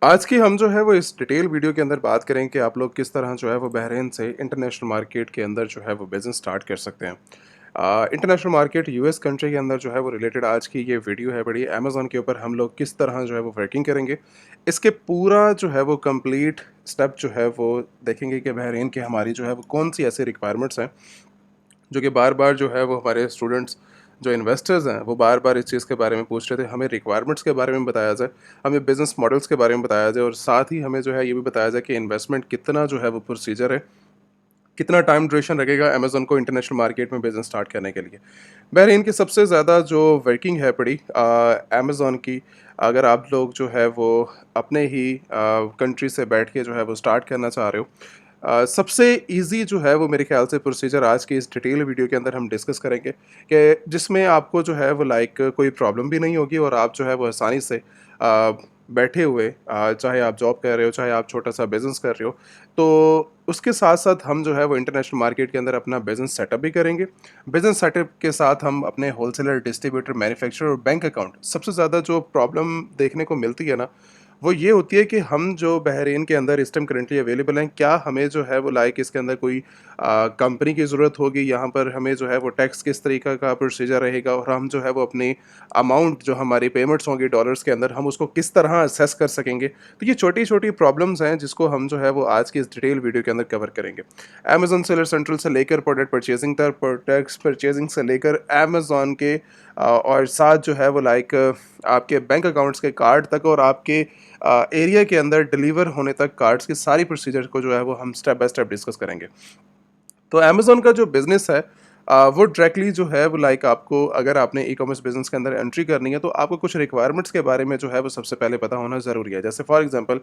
आज की हम जो है वो इस डिटेल वीडियो के अंदर बात करें कि आप लोग किस तरह जो है वो बहरीन से इंटरनेशनल मार्केट के अंदर जो है वो बिज़नेस स्टार्ट कर सकते हैं। इंटरनेशनल मार्केट यूएस कंट्री के अंदर जो है वो रिलेटेड आज की ये वीडियो है बड़ी अमेज़न के ऊपर हम लोग किस तरह जो है वो वर्किंग करेंगे। इसके पूरा जो है वो कंप्लीट स्टेप जो है वो देखेंगे कि बहरीन की हमारी जो है वो कौन सी ऐसी रिक्वायरमेंट्स हैं जो कि बार-बार जो है वो हमारे स्टूडेंट्स जो इन्वेस्टर्स हैं वो बार-बार इस चीज़ के बारे में पूछ रहे थे। हमें रिक्वायरमेंट्स के बारे में बताया जाए, हमें बिज़नेस मॉडल्स के बारे में बताया जाए और साथ ही हमें जो है ये भी बताया जाए कि इन्वेस्टमेंट कितना जो है वो प्रोसीजर है, कितना टाइम ड्यूरेशन लगेगा अमेज़न को इंटरनेशनल मार्केट में बिज़नेस स्टार्ट करने के लिए। बहरीन की सबसे ज़्यादा जो वर्किंग है पड़ी अमेज़न की, अगर आप लोग जो है वो अपने ही कंट्री से बैठ के जो है वो स्टार्ट करना चाह रहे हो, सबसे इजी जो है वो मेरे ख्याल से प्रोसीजर आज की इस डिटेल वीडियो के अंदर हम डिस्कस करेंगे कि जिसमें आपको जो है वो लाइक कोई प्रॉब्लम भी नहीं होगी और आप जो है वो आसानी से बैठे हुए, चाहे आप जॉब कर रहे हो चाहे आप छोटा सा बिजनेस कर रहे हो, तो उसके साथ साथ हम जो है वो इंटरनेशनल मार्केट के अंदर अपना बिजनेस सेटअप भी करेंगे। बिजनेस सेटअप के साथ हम अपने होलसेलर, डिस्ट्रीब्यूटर, मैन्युफैक्चरर और बैंक अकाउंट, सबसे ज़्यादा जो प्रॉब्लम देखने को मिलती है ना, वो ये होती है कि हम जो बहरीन के अंदर इस टाइम करेंटली अवेलेबल हैं, क्या हमें जो है वो लाइक इसके अंदर कोई कंपनी की ज़रूरत होगी, यहाँ पर हमें जो है वो टैक्स किस तरीक़ा का प्रोसीजर रहेगा और हम जो है वो अपनी अमाउंट जो हमारी पेमेंट्स होंगी डॉलर्स के अंदर हम उसको किस तरह असेस कर सकेंगे। तो ये छोटी-छोटी प्रॉब्लम्स हैं जिसको हम जो है वो आज की इस डिटेल वीडियो के अंदर कवर करेंगे। अमेज़न सेलर सेंट्रल से लेकर प्रोडक्ट परचेज़िंग तक, प्रोडक्ट्स परचेज़िंग से लेकर अमेज़न के और साथ जो है वो लाइक आपके बैंक अकाउंट्स के कार्ड तक और आपके एरिया के अंदर डिलीवर होने तक कार्ड्स की सारी प्रोसीजर को जो है वो हम स्टेप बाय स्टेप डिस्कस करेंगे। तो अमेज़न का जो बिज़नेस है, वो डायरेक्टली जो है वो लाइक आपको, अगर आपने ई-कॉमर्स बिज़नेस के अंदर एंट्री करनी है तो आपको कुछ रिक्वायरमेंट्स के बारे में जो है वो सबसे पहले पता होना ज़रूरी है। जैसे फॉर एग्ज़ाम्पल,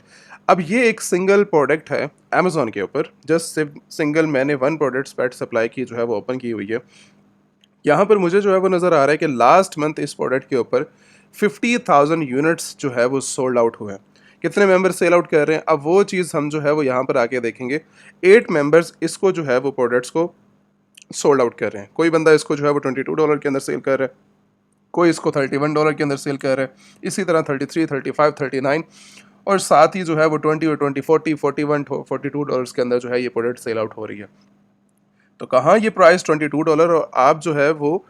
अब ये एक सिंगल प्रोडक्ट है अमेज़न के ऊपर, जस्ट सिंगल मैंने 1 प्रोडक्ट स्पेट सप्लाई की जो है वो ओपन की हुई है। यहाँ पर मुझे जो है वो नज़र आ रहा है कि लास्ट मंथ इस प्रोडक्ट के ऊपर 50,000 यूनिट्स जो है वो सोल्ड आउट हुए हैं। कितने मेंबर सेल आउट कर रहे हैं, अब वो चीज़ हम जो है वो यहाँ पर आके देखेंगे। 8 मेंबर्स इसको जो है वो प्रोडक्ट्स को सोल्ड आउट कर रहे हैं। कोई बंदा इसको जो है वो $22 के अंदर सेल कर रहा है, कोई इसको $31 के अंदर सेल कर रहा है, इसी तरह 33, 35, 39 और साथ ही जो है वो 20 और 20, 40, 41, $42 के अंदर जो है ये प्रोडक्ट सेल आउट हो रही है। तो कहाँ ये प्राइस $22 और आप जो है वो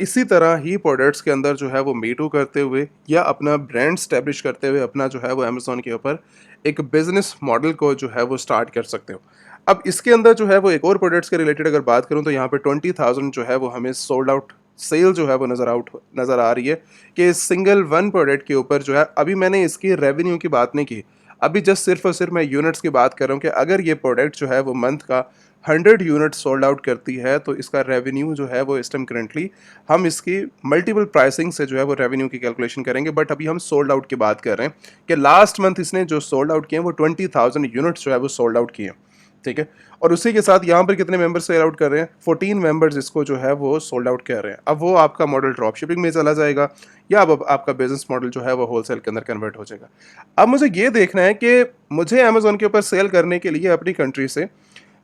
इसी तरह ही प्रोडक्ट्स के अंदर जो है वो मी टू करते हुए या अपना ब्रांड स्टैब्लिश करते हुए अपना जो है वो अमेज़न के ऊपर एक बिज़नेस मॉडल को जो है वो स्टार्ट कर सकते हो। अब इसके अंदर जो है वो एक और प्रोडक्ट्स के रिलेटेड अगर बात करूँ तो यहाँ पे 20,000 जो है वो हमें सोल्ड आउट सेल जो है वो नज़र आ रही है कि सिंगल 1 प्रोडक्ट के ऊपर जो है, अभी मैंने इसकी रेवेन्यू की बात नहीं की, अभी जस्ट सिर्फ और सिर्फ मैं यूनिट्स की बात कर रहा हूँ कि अगर ये प्रोडक्ट जो है वो मंथ का 100 यूनिट सोल्ड आउट करती है तो इसका रेवेन्यू जो है वो इस टाइम करंटली हम इसकी मल्टीपल प्राइसिंग से जो है वो रेवेन्यू की कैलकुलेशन करेंगे। बट अभी हम सोल्ड आउट की बात कर रहे हैं कि लास्ट मंथ इसने जो सोल्ड आउट किए हैं वो 20,000 यूनिट्स जो है वो सोल्ड आउट किए हैं। ठीक है, और उसी के साथ यहाँ पर कितने मेंबर्स सेल आउट कर रहे हैं, 14 मेंबर्स इसको जो है वो सोल्ड आउट कर रहे हैं। अब वो आपका मॉडल ड्रॉप शिपिंग में चला जाएगा या अब आपका बिजनेस मॉडल जो है वो होलसेल के अंदर कन्वर्ट हो जाएगा। अब मुझे ये देखना है कि मुझे अमेज़न के ऊपर सेल करने के लिए अपनी कंट्री से,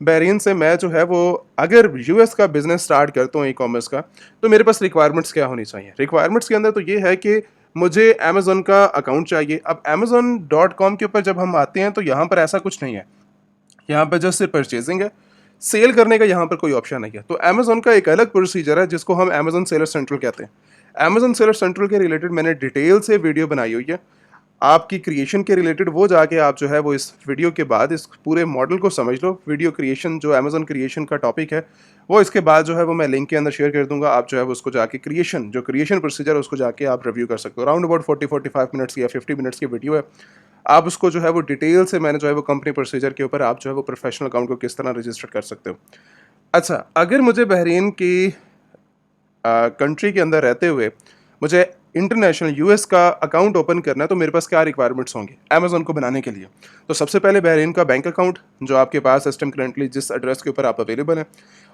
बहरीन से, मैं जो है वो अगर यूएस का बिजनेस स्टार्ट करता हूँ ई कॉमर्स का, तो मेरे पास रिक्वायरमेंट्स क्या होनी चाहिए। रिक्वायरमेंट्स के अंदर तो ये है कि मुझे अमेज़न का अकाउंट चाहिए। अब amazon.com के ऊपर जब हम आते हैं तो यहाँ पर ऐसा कुछ नहीं है, यहाँ पर जस्ट सिर्फ परचेजिंग है, सेल करने का यहाँ पर कोई ऑप्शन नहीं है। तो अमेज़न का एक अलग प्रोसीजर है जिसको हम अमेज़न सेलर सेंट्रल कहते हैं। अमेज़न सेलर सेंट्रल के रिलेटेड मैंने डिटेल से वीडियो बनाई हुई है आपकी क्रिएशन के रिलेटेड, वो जाके आप जो है वो इस वीडियो के बाद इस पूरे मॉडल को समझ लो। वीडियो क्रिएशन जो अमेज़न क्रिएशन का टॉपिक है वो इसके बाद जो है वो मैं लिंक के अंदर शेयर कर दूंगा। आप जो है वो उसको जाके क्रिएशन प्रोसीजर है उसको जाके आप रिव्यू कर सकते हो। अराउंड अबाउट 40-45 मिनट्स की या 50 मिनट्स की वीडियो है। आप उसको जो है वो डिटेल से मैंने जो है वो कंपनी प्रोसीजर के ऊपर आप जो है वो प्रोफेशनल अकाउंट को किस तरह रजिस्टर कर सकते हो। अच्छा, अगर मुझे बहरीन की कंट्री के अंदर रहते हुए मुझे इंटरनेशनल यूएस का अकाउंट ओपन करना है तो मेरे पास क्या रिक्वायरमेंट्स होंगे अमेज़न को बनाने के लिए। तो सबसे पहले बहरीन का बैंक अकाउंट जो आपके पास सिस्टम करंटली जिस एड्रेस के ऊपर आप अवेलेबल हैं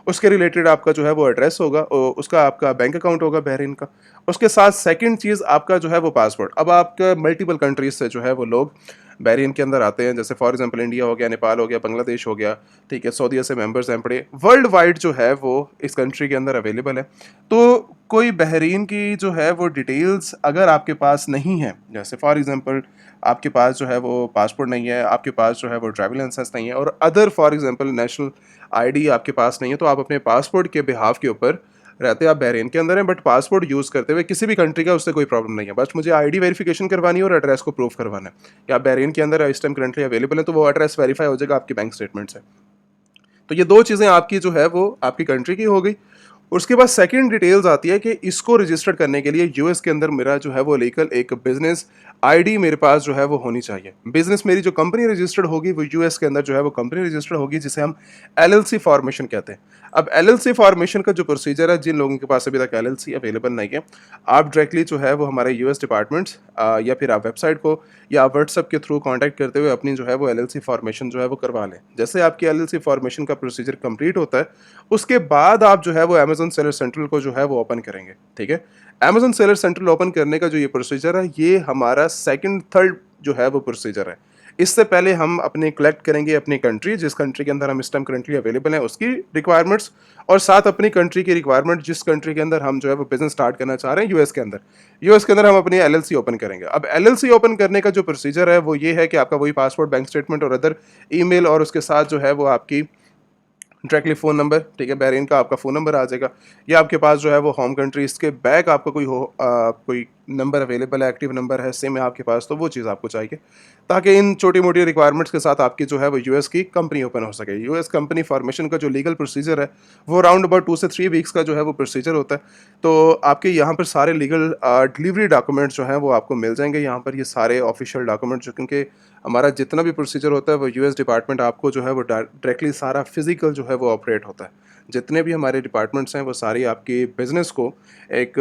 उसके रिलेटेड आपका जो है वो एड्रेस होगा और उसका आपका बैंक अकाउंट होगा बहरीन का। उसके साथ सेकंड चीज़ आपका जो है वो पासपोर्ट। अब आपका मल्टीपल कंट्रीज से जो है वो लोग बहरीन के अंदर आते हैं, जैसे फॉर एग्जांपल इंडिया हो गया, नेपाल हो गया, बांग्लादेश हो गया, ठीक है, सऊदीया से मेंबर्स हैं पड़े, वर्ल्ड वाइड जो है वो इस कंट्री के अंदर अवेलेबल है। तो कोई बहरीन की जो है वो डिटेल्स अगर आपके पास नहीं है, जैसे फॉर एग्जांपल आपके पास जो है वो पासपोर्ट नहीं है, आपके पास जो है वो ड्राइविंग लाइसेंस नहीं है और other for example national ID आपके पास नहीं है, तो आप अपने पासपोर्ट के बिहाफ के ऊपर रहते आप बहरीन के अंदर हैं, बट पासपोर्ट यूज़ करते हुए किसी भी कंट्री का उससे कोई प्रॉब्लम नहीं है। बस मुझे आईडी वेरिफिकेशन करवानी है और एड्रेस को प्रूफ करवाना है कि आप बहरीन के अंदर इस टाइम करंटली अवेलेबल है, तो वो एड्रेस वेरीफाई हो जाएगा आपके बैंक स्टेटमेंट से। तो ये 2 चीज़ें आपकी जो है वो आपकी कंट्री की हो गई। उसके बाद सेकंड डिटेल्स आती है कि इसको रजिस्टर करने के लिए यूएस के अंदर मेरा जो है वो लीगल एक बिजनेस आईडी मेरे पास जो है वो होनी चाहिए। बिजनेस मेरी जो कंपनी रजिस्टर्ड होगी वो यूएस के अंदर जो है वो कंपनी रजिस्टर्ड होगी, जिसे हम एलएलसी फॉर्मेशन कहते हैं। अब एलएलसी फॉर्मेशन का जो प्रोसीजर है, जिन लोगों के पास अभी तक एलएलसी अवेलेबल नहीं है, आप डायरेक्टली जो है वो हमारे यूएस डिपार्टमेंट्स या फिर आप वेबसाइट को या आप व्हाट्सएप के थ्रू कांटेक्ट करते हुए अपनी जो है वो एलएलसी फॉर्मेशन जो है वो करवा लें। जैसे आपकी एलएलसी फॉर्मेशन का प्रोसीजर कंप्लीट होता है, उसके बाद आप जो है वो अमेजन सेलर सेंट्रल को जो है वो ओपन करेंगे। ठीक है, अमेजन सेलर सेंट्रल ओपन करने का जो ये प्रोसीजर है, ये हमारा सेकंड थर्ड जो है वो प्रोसीजर है। इससे पहले हम अपने कलेक्ट करेंगे अपनी कंट्री, जिस कंट्री के अंदर हम इस टाइम करंटली अवेलेबल हैं, उसकी रिक्वायरमेंट्स और साथ अपनी कंट्री की रिक्वायरमेंट, जिस कंट्री के अंदर हम जो है वो बिजनेस स्टार्ट करना चाह रहे हैं यूएस के अंदर। यूएस के अंदर हम अपनी एलएलसी ओपन करेंगे। अब एलएलसी ओपन करने का जो प्रोसीजर है वो ये है कि आपका वही पासपोर्ट, बैंक स्टेटमेंट और अदर ईमेल, और उसके साथ जो है वो आपकी डायरेक्टली फ़ोन नंबर, ठीक है, बहरीन का आपका फ़ोन नंबर आ जाएगा, या आपके पास जो है वो होम कंट्री इसके बैक आपका कोई नंबर अवेलेबल है, एक्टिव नंबर है, सिम है आपके पास, तो वो चीज़ आपको चाहिए ताकि इन छोटी मोटी रिक्वायरमेंट्स के साथ आपकी जो है वो यूएस की कंपनी ओपन हो सके। यूएस कंपनी फॉर्मेशन का जो लीगल प्रोसीजर है वो अराउंड अबाउट 2 से 3 वीक्स का जो है वो प्रोसीजर होता है। तो आपके यहाँ पर सारे लीगल डिलीवरी डॉक्यूमेंट्स जो हैं वो आपको मिल जाएंगे यहाँ पर, ये सारे ऑफिशियल डॉक्यूमेंट्स, जो क्योंकि हमारा जितना भी प्रोसीजर होता है वो यूएस डिपार्टमेंट आपको जो है वो डायरेक्टली सारा फिजिकल जो है वो ऑपरेट होता है। जितने भी हमारे डिपार्टमेंट्स हैं वो सारी आपकी बिजनेस को एक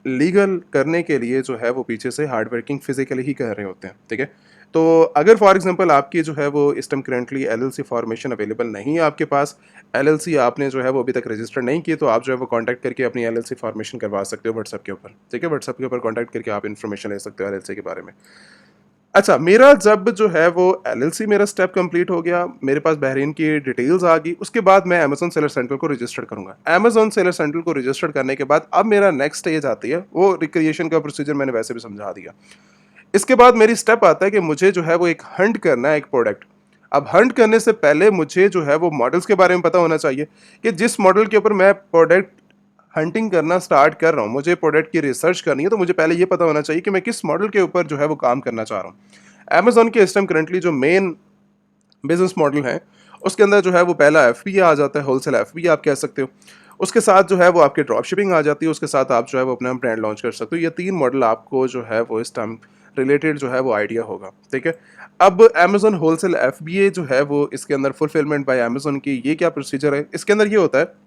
लीगल करने के लिए जो है वो पीछे से हार्ड वर्किंग फिजिकली ही कर रहे होते हैं। ठीक है, तो अगर फॉर एग्जांपल आपकी जो है वो इस time currently LLC formation available नहीं है आपके पास, एलएलसी आपने जो है वो अभी तक रजिस्टर नहीं की, तो आप जो है वो कांटेक्ट करके अपनी एलएलसी फॉर्मेशन करवा सकते हो व्हाट्सएप के ऊपर। ठीक है, व्हाट्सएप के ऊपर कांटेक्ट करके आप इन्फॉर्मेशन ले सकते हो एलएलसी के बारे में। अच्छा, मेरा जब जो है वो एलएलसी मेरा स्टेप कंप्लीट हो गया, मेरे पास बहरीन की डिटेल्स आ गई, उसके बाद मैं अमेज़न सेलर सेंट्रल को रजिस्टर करूंगा। अमेज़न सेलर सेंट्रल को रजिस्टर करने के बाद अब मेरा नेक्स्ट स्टेज आती है, वो रिक्रिएशन का प्रोसीजर मैंने वैसे भी समझा दिया। इसके बाद मेरी स्टेप आता है कि मुझे जो है वो एक हंट करना है एक प्रोडक्ट। अब हंट करने से पहले मुझे जो है वो मॉडल्स के बारे में पता होना चाहिए कि जिस मॉडल के ऊपर मैं प्रोडक्ट हंटिंग करना स्टार्ट कर रहा हूँ, मुझे प्रोडक्ट की रिसर्च करनी है, तो मुझे पहले ये पता होना चाहिए कि मैं किस मॉडल के ऊपर जो है वो काम करना चाह रहा हूँ। अमेजोन के इस टाइम करंटली जो मेन बिजनेस मॉडल है, उसके अंदर जो है वो पहला एफबीए आ जाता है, होलसेल एफबीए आप कह सकते हो। उसके साथ जो है वो आपकी ड्रॉप शिपिंग आ जाती है, उसके साथ आप जो है वो अपना ब्रांड लॉन्च कर सकते हो। ये 3 मॉडल आपको जो है वो इस टाइम रिलेटेड जो है वो आइडिया होगा। ठीक है, अब अमेजोन होलसेल एफबीए जो है वो इसके अंदर फुलफिलमेंट बाय अमेजोन की ये क्या प्रोसीजर है, इसके अंदर ये होता है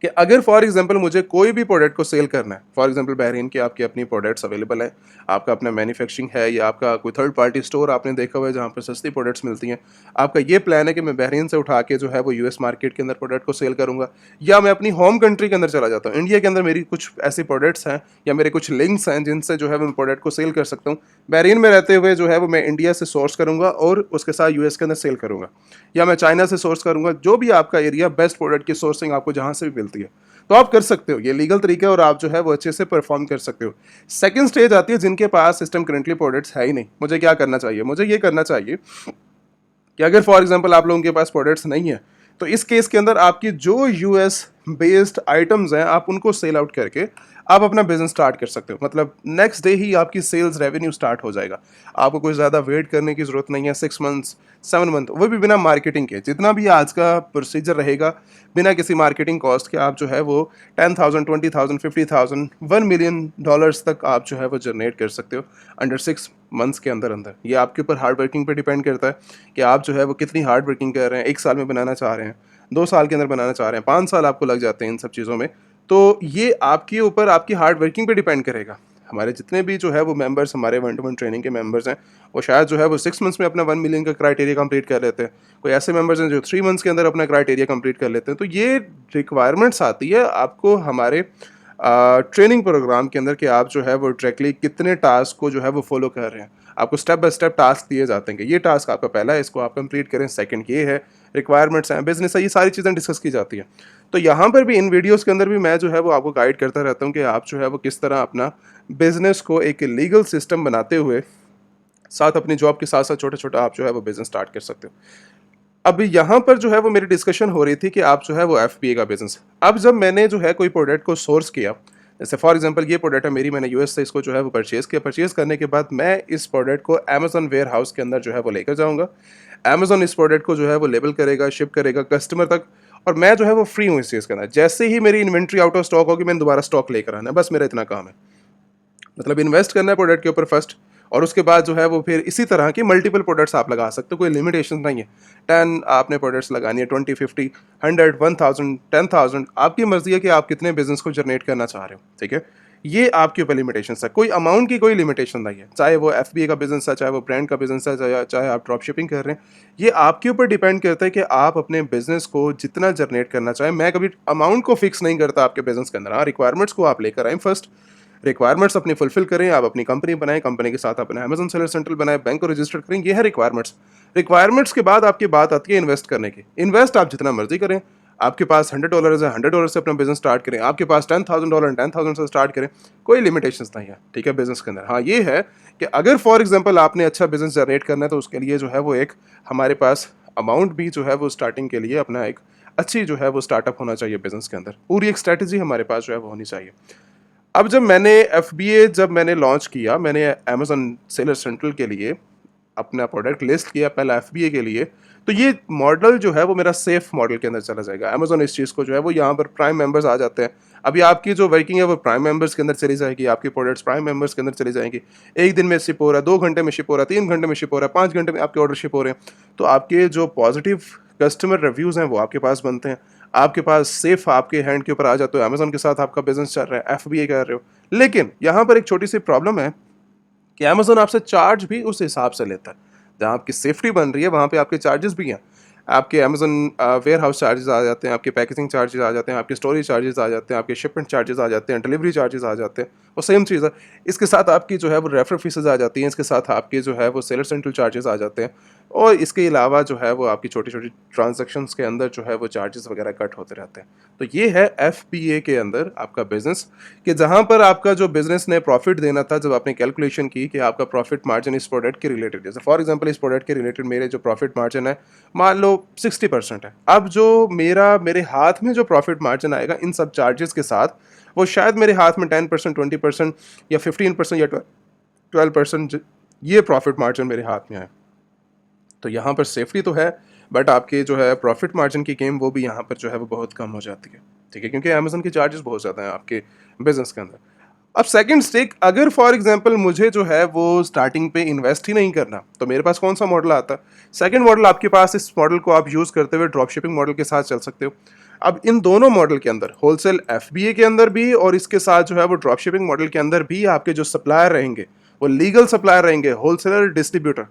कि अगर फॉर एग्जांपल मुझे कोई भी प्रोडक्ट को सेल करना है, फॉर एग्जांपल बहरीन की आपकी अपनी प्रोडक्ट्स अवेलेबल हैं, आपका अपना मैन्युफैक्चरिंग है या आपका कोई थर्ड पार्टी स्टोर आपने देखा हुआ है जहाँ पर सस्ती प्रोडक्ट्स मिलती हैं, आपका ये प्लान है कि मैं बहरीन से उठा के जो है वो यूएस मार्केट के अंदर प्रोडक्ट को सेल करूँगा, या मैं अपनी होम कंट्री के अंदर चला जाता हूँ, इंडिया के अंदर मेरी कुछ ऐसी प्रोडक्ट्स हैं या मेरे कुछ लिंक्स हैं जिनसे जो है मैं प्रोडक्ट को सेल कर सकता हूँ। बहरीन में रहते हुए जो है वो मैं इंडिया से सोर्स करूँगा और उसके साथ यूएस के अंदर सेल करूँगा, या मैं चाइना से सोर्स करूँगा, जो भी आपका एरिया बेस्ट प्रोडक्ट की सोर्सिंग आपको जहाँ से भी मिलती है, तो आप कर सकते हो। ये लीगल तरीका है और आप जो है वो अच्छे से परफॉर्म कर सकते हो। सेकंड स्टेज आती है जिनके पास सिस्टम करंटली प्रोडक्ट्स है ही नहीं, मुझे क्या करना चाहिए, मुझे ये करना चाहिए कि अगर फॉर एग्जांपल आप लोगों के पास प्रोडक्ट्स नहीं है, तो इस केस के अंदर आपकी जो यूएस बेस्ड आइटम्स हैं आप उनको सेल आउट करके आप अपना बिजनेस स्टार्ट कर सकते हो। मतलब नेक्स्ट डे ही आपकी सेल्स रेवेन्यू स्टार्ट हो जाएगा, आपको कोई ज़्यादा वेट करने की ज़रूरत नहीं है, 6 मंथ्स 7 मंथ, वो भी बिना मार्केटिंग के। जितना भी आज का प्रोसीजर रहेगा बिना किसी मार्केटिंग कॉस्ट के आप जो है वो 10,000 20,000 50,000 $1 मिलियन तक आप जो है वो जनरेट कर सकते हो अंडर 6 मंथ्स के अंदर अंदर। ये आपके ऊपर हार्ड वर्किंग पे डिपेंड करता है कि आप जो है वो कितनी हार्ड वर्किंग कर रहे हैं, 1 साल में बनाना चाह रहे हैं, 2 साल के अंदर बनाना चाह रहे हैं, 5 साल आपको लग जाते हैं इन सब चीज़ों में। तो ये आपके ऊपर आपकी हार्ड वर्किंग पे डिपेंड करेगा। हमारे जितने भी जो है वो मेंबर्स, हमारे 1-to-1 ट्रेनिंग के मेंबर्स हैं, वो शायद जो है वो 6 मंथ्स में अपना 1 मिलियन का क्राइटेरिया कंप्लीट कर लेते हैं। कोई ऐसे मेंबर्स हैं जो 3 मंथ्स के अंदर अपना क्राइटेरिया कंप्लीट कर लेते हैं। तो ये रिक्वायरमेंट्स आती है आपको हमारे ट्रेनिंग प्रोग्राम के अंदर कि आप जो है वो डायरेक्टली कितने टास्क को जो है वो फॉलो कर रहे हैं। आपको स्टेप बाय स्टेप टास्क दिए जाते हैं कि ये टास्क आपका पहला है, इसको आप कंप्लीट करें, सेकंड ये है, रिक्वायरमेंट्स हैं, बिजनेस है, ये सारी चीज़ें डिस्कस की जाती हैं। तो यहाँ पर भी इन वीडियोस के अंदर भी मैं जो है वो आपको गाइड करता रहता हूँ कि आप जो है वो किस तरह अपना बिजनेस को एक लीगल सिस्टम बनाते हुए साथ अपनी जॉब के साथ-साथ छोटा-छोटा आप जो है वो बिज़नेस स्टार्ट कर सकते हो। अब यहाँ पर जो है वो मेरी डिस्कशन हो रही थी कि आप जो है वो एफबीए का बिज़नेस। अब जब मैंने जो है कोई प्रोडक्ट को सोर्स किया, जैसे फॉर एग्ज़ाम्पल ये प्रोडक्ट है मेरी, मैंने यूएस से इसको जो है वो परचेज़ किया। परचेज़ करने के बाद मैं इस प्रोडक्ट को अमेज़न वेयरहाउस के अंदर जो है वो लेकर जाऊँगा। अमेज़न इस प्रोडक्ट को जो है वो लेबल करेगा, शिप करेगा कस्टमर तक, और मैं जो है वो फ्री हूँ इस चीज़ के अंदर। जैसे ही मेरी इन्वेंट्री आउट ऑफ स्टॉक होगी, मैंने दोबारा स्टॉक लेकर आना है, बस मेरा इतना काम है। मतलब इन्वेस्ट करना है प्रोडक्ट के ऊपर फर्स्ट, और उसके बाद जो है वो फिर इसी तरह की मल्टीपल प्रोडक्ट्स आप लगा सकते हो, कोई लिमिटेशन नहीं है। 10 आपने प्रोडक्ट्स लगानी है, 20, 50, 100, 1000, 10,000, आपकी मर्जी है कि आप कितने बिजनेस को जनरेट करना चाह रहे हो, ठीक है। ये आपके ऊपर लिमिटेशन है, कोई अमाउंट की कोई लिमिटेशन नहीं है, चाहे वो एफबीए का बिजनेस है, चाहे वो ब्रांड का बिजनेस है, चाहे आप ड्रॉप शिपिंग कर रहे हैं। ये आपके ऊपर डिपेंड करता है कि आप अपने बिजनेस को जितना जनरेट करना चाहें। मैं कभी अमाउंट को फिक्स नहीं करता आपके बिजनेस के अंदर। हाँ, रिक्वायरमेंट्स को आप लेकर आए फर्स्ट, रिक्वायरमेंट्स अपनी फुलफिल करें, आप अपनी कंपनी बनाएं, कंपनी के साथ अपना अमेज़न सेलर सेंटर बनाएं, बैंक को रजिस्टर करें, ये है रिक्वायरमेंट्स। रिक्वायरमेंट्स के बाद आपकी बात आती है इन्वेस्ट करने की। इन्वेस्ट आप जितना मर्जी करें, आपके पास $100 है, $100 से अपना बिजनेस स्टार्ट करें, आपके पास $10,000 10,000 से स्टार्ट करें, कोई लिमिटेशंस नहीं है, ठीक है, बिजनेस के अंदर। हाँ, ये है कि अगर फॉर एग्जाम्पल आपने अच्छा बिजनेस जनरेट करना है, तो उसके लिए जो है वो एक हमारे पास अमाउंट भी जो है वो स्टार्टिंग के लिए अपना एक अच्छी जो है वो स्टार्टअप होना चाहिए बिजनेस के अंदर, पूरी एक स्ट्रैटेजी हमारे पास जो है वो होनी चाहिए। अब जब मैंने एफबीए जब मैंने लॉन्च किया, मैंने अमेज़न सेलर सेंट्रल के लिए अपना प्रोडक्ट लिस्ट किया पहला एफबीए के लिए, तो ये मॉडल जो है वो मेरा सेफ मॉडल के अंदर चला जाएगा। अमेज़न इस चीज़ को जो है वो यहाँ पर प्राइम मेंबर्स आ जाते हैं। अभी आपकी जो वर्किंग है वो प्राइम मेंबर्स के अंदर चली जाएगी, आपकी प्रोडक्ट्स प्राइम मेंबर्स के अंदर चली जाएंगी। 1 दिन में शिप हो रहा है, 2 घंटे में शिप हो रहा है, 3 घंटे में शिप हो रहा है, 5 घंटे में आपके ऑर्डर शिप हो रहे हैं। तो आपके जो पॉजिटिव कस्टमर रिव्यूज़ हैं वो आपके पास बनते हैं। आपके पास सेफ आपके हैंड के ऊपर आ जाते हो, अमेज़न के साथ आपका बिज़नेस चल रहा है, एफबीए कर रहे हो। लेकिन यहाँ पर एक छोटी-सी प्रॉब्लम है कि अमेज़न आपसे चार्ज भी उस हिसाब से लेता है। जहाँ आपकी सेफ्टी बन रही है, वहाँ पे आपके चार्जेस भी हैं। आपके अमेज़न वेयरहाउस चार्जेस आ जाते हैं, आपके पैकेजिंग चार्जेस आ जाते हैं, आपके स्टोरेज चार्जेस आ जाते हैं, आपके शिपमेंट चार्जेस आ जाते हैं, डिलीवरी चार्जेस आ जाते हैं। वो सेम चीज़ है। इसके साथ आपकी जो है वो रेफरल फीसेज़ आ जाती हैं, इसके साथ आपके जो है वो सेलर सेंट्रल चार्जेस आ जाते हैं, और इसके अलावा जो है वो आपकी छोटी-छोटी ट्रांज़ैक्शंस के अंदर जो है वो चार्जेस वगैरह कट होते रहते हैं। तो ये है एफबीए के अंदर आपका बिज़नेस, कि जहाँ पर आपका जो बिज़नेस ने प्रॉफ़िट देना था, जब आपने कैलकुलेशन की कि आपका प्रॉफ़िट मार्जिन इस प्रोडक्ट के रिलेटेड, जैसे फॉर एग्ज़ाम्पल इस प्रोडक्ट के रिलेटेड मेरे जो प्रॉफ़िट मार्जिन है, मान लो 60% है। अब जो मेरे हाथ में जो प्रॉफ़िट मार्जिन आएगा इन सब चार्जेस के साथ, वो शायद मेरे हाथ में 10%, 20% या 15% या 12% ये प्रॉफ़िट मार्जिन मेरे हाथ में आए। तो यहाँ पर सेफ्टी तो है, बट आपके जो है प्रॉफिट मार्जिन की गेम वो भी यहाँ पर जो है वो बहुत कम हो जाती है, ठीक है, क्योंकि अमेज़न के चार्जेस बहुत ज़्यादा हैं आपके बिजनेस के अंदर। अब सेकंड स्टेक, अगर फॉर एग्जांपल मुझे जो है वो स्टार्टिंग पे इन्वेस्ट ही नहीं करना, तो मेरे पास कौन सा मॉडल आता है? सेकंड मॉडल आपके पास, इस मॉडल को आप यूज़ करते हुए ड्रॉप शिपिंग मॉडल के साथ चल सकते हो। अब इन दोनों मॉडल के अंदर, होलसेल एफबीए के अंदर भी और इसके साथ जो है वो ड्रॉप शिपिंग मॉडल के अंदर भी, आपके जो सप्लायर रहेंगे वो लीगल सप्लायर रहेंगे, होलसेलर, डिस्ट्रीब्यूटर।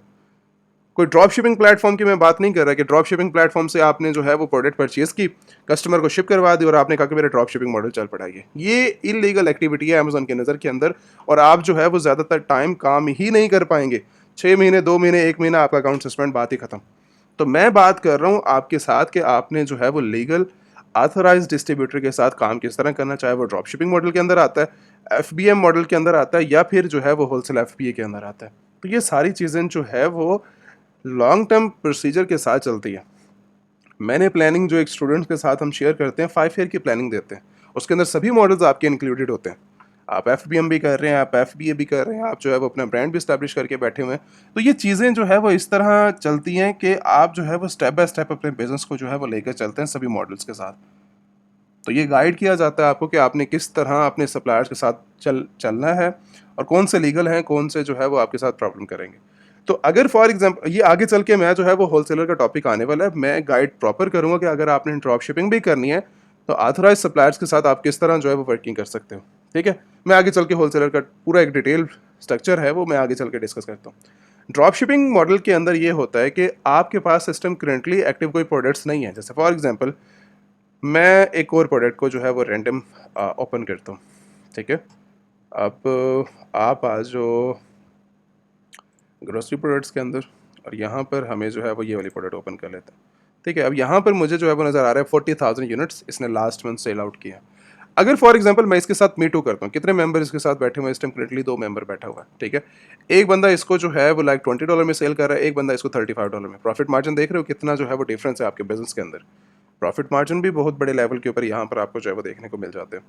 कोई ड्रॉप शिपिंग प्लेटफॉर्म की मैं बात नहीं कर रहा कि ड्रॉप शिपिंग प्लेटफॉर्म से आपने जो है वो प्रोडक्ट परचेज की, कस्टमर को शिप करवा दी और आपने कहा कि मेरा ड्रॉप शिपिंग मॉडल चल पड़ा। ये इलीगल एक्टिविटी है अमेजन की नज़र के अंदर, और आप जो है वो ज़्यादातर टाइम काम ही नहीं कर पाएंगे। 6 महीने, 2 महीने, 1 महीना आपका अकाउंट सस्पेंड, बात ही खत्म। तो मैं बात कर रहा हूँ आपके साथ कि आपने जो है वो लीगल ऑथराइज डिस्ट्रीब्यूटर के साथ काम किस तरह करना, चाहे वो ड्रॉप शिपिंग मॉडल के अंदर आता है, एफबीएम मॉडल के अंदर आता है, या फिर जो है वो होलसेल एफबीए के अंदर आता है। तो ये सारी चीज़ें जो है वो लॉन्ग टर्म प्रोसीजर के साथ चलती है। मैंने प्लानिंग जो एक स्टूडेंट्स के साथ हम शेयर करते हैं, 5 ईयर की प्लानिंग देते हैं, उसके अंदर सभी मॉडल्स आपके इंक्लूडेड होते हैं। आप एफबीएम भी कर रहे हैं, आप एफबीए भी कर रहे हैं, आप जो है वो अपना ब्रांड भी स्टैब्लिश करके बैठे हुए हैं। तो ये चीज़ें जो है वो इस तरह चलती हैं कि आप जो है वो स्टेप बाय स्टेप अपने बिजनेस को जो है वो लेकर चलते हैं सभी मॉडल्स के साथ। तो ये गाइड किया जाता है आपको कि आपने किस तरह अपने सप्लायर्स के साथ चलना है, और कौन से लीगल हैं, कौन से जो है वो आपके साथ प्रॉब्लम करेंगे। तो अगर फॉर एग्जांपल ये आगे चल के मैं जो है वो होलसेलर का टॉपिक आने वाला है, मैं गाइड प्रॉपर करूँगा कि अगर आपने ड्रॉप शिपिंग भी करनी है, तो ऑथराइज सप्लायर्स के साथ आप किस तरह जो है वो वर्किंग कर सकते हो, ठीक है। मैं आगे चल के होलसेलर का पूरा एक डिटेल स्ट्रक्चर है वो मैं आगे चल के डिस्कस करता हूँ। ड्रॉप शिपिंग मॉडल के अंदर ये होता है कि आपके पास सिस्टम करेंटली एक्टिव कोई प्रोडक्ट्स नहीं है। जैसे फॉर एग्जांपल मैं एक और प्रोडक्ट को जो है वो रैंडम ओपन करता हूँ, ठीक है। अब आप आज जो ग्रोसरी प्रोडक्ट्स के अंदर, और यहाँ पर हमें जो है वो ये वाली प्रोडक्ट ओपन कर लेते हैं, ठीक है। अब यहाँ पर मुझे जो है वो नज़र आ रहा है 40,000 यूनिट्स इसने लास्ट मंथ सेल आउट किया। अगर फॉर एग्जांपल मैं इसके साथ मीटू करता हूँ, कितने मेंबर इसके साथ बैठे हुए हैं इस टाइम? करेंटली 2 मेंबर बैठा हुआ है, ठीक है। एक बंदा इसको जो है वो लाइक $20 में सेल कर रहा है, एक बंदा इसको $35 में। प्रॉफिट मार्जिन देख रहे हो कितना जो है वो डिफरेंस है आपके बिजनेस के अंदर। प्रॉफिट मार्जिन भी बहुत बड़े लेवल के ऊपर यहाँ पर आपको जो है वो देखने को मिल जाते हैं।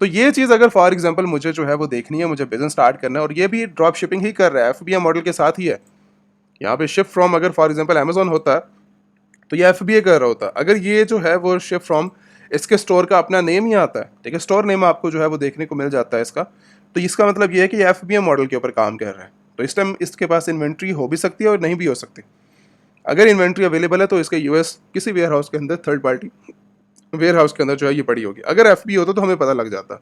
तो ये चीज़ अगर फॉर एग्जांपल मुझे जो है वो देखनी है, मुझे बिजनेस स्टार्ट करना है और ये भी ड्रॉप शिपिंग ही कर रहा है, एफबीए मॉडल के साथ ही है। यहाँ पे शिफ्ट फ्रॉम अगर फॉर एग्जांपल अमेजोन होता तो ये एफबीए कर रहा होता। अगर ये जो है वो शिफ्ट फ्रॉम, इसके स्टोर का अपना नेम ही आता है, ठीक है, स्टोर नेम आपको जो है वो देखने को मिल जाता है इसका। तो इसका मतलब ये है कि ये एफबीए मॉडल के ऊपर काम कर रहा है। तो इस टाइम इसके पास इन्वेंट्री हो भी सकती है और नहीं भी हो सकती। अगर इन्वेंट्री अवेलेबल है तो इसके यूएस किसी वेयर हाउस के अंदर, थर्ड पार्टी वेयर हाउस के अंदर जो है ये पड़ी होगी। अगर एफबीए होता तो हमें पता लग जाता।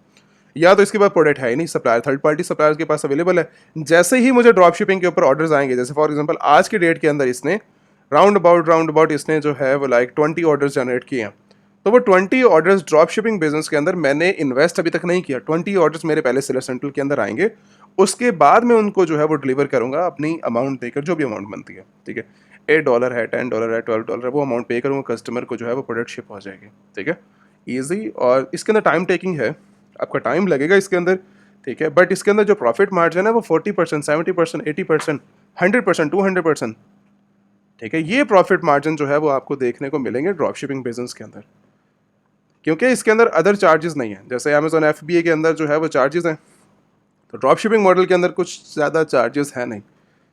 या तो इसके पास प्रोडक्ट है ही नहीं, सप्लायर थर्ड पार्टी सप्लायर के पास अवेलेबल है। जैसे ही मुझे ड्रॉप शिपिंग के ऊपर ऑर्डर्स आएंगे, जैसे फॉर एग्जांपल आज के डेट के अंदर इसने राउंड अबाउट इसने जो है वो लाइक 20 ऑर्डर्स जनरेट किए हैं। तो वो 20 ऑर्डर्स ड्रॉप शिपिंग बिजनेस के अंदर मैंने इन्वेस्ट अभी तक नहीं किया। 20 ऑर्डर्स मेरे पहले सेलर सेंट्रल के अंदर आएंगे, उसके बाद मैं उनको जो है वो डिलीवर करूंगा अपनी अमाउंट देकर, जो भी अमाउंट बनती है, ठीक है। $8 है, $10 है, $12 है, वो अमाउंट पे करूँगा कस्टमर को, जो है वो प्रोडक्ट शिप हो जाएगी, ठीक है। ईजी। और इसके अंदर टाइम टेकिंग है, आपका टाइम लगेगा इसके अंदर, ठीक है। बट इसके अंदर जो प्रॉफिट मार्जिन है वो 40%, 70%, 80%, 100%, 200%, ठीक है। ये प्रॉफिट मार्जिन जो है वो आपको देखने को मिलेंगे ड्रॉप शिपिंग बिजनेस के अंदर, क्योंकि इसके अंदर अदर चार्जेस नहीं है। जैसे अमेजोन एफबीए के अंदर जो है वो चार्जेस हैं, तो ड्रॉप शिपिंग मॉडल के अंदर कुछ ज़्यादा चार्जेस है नहीं।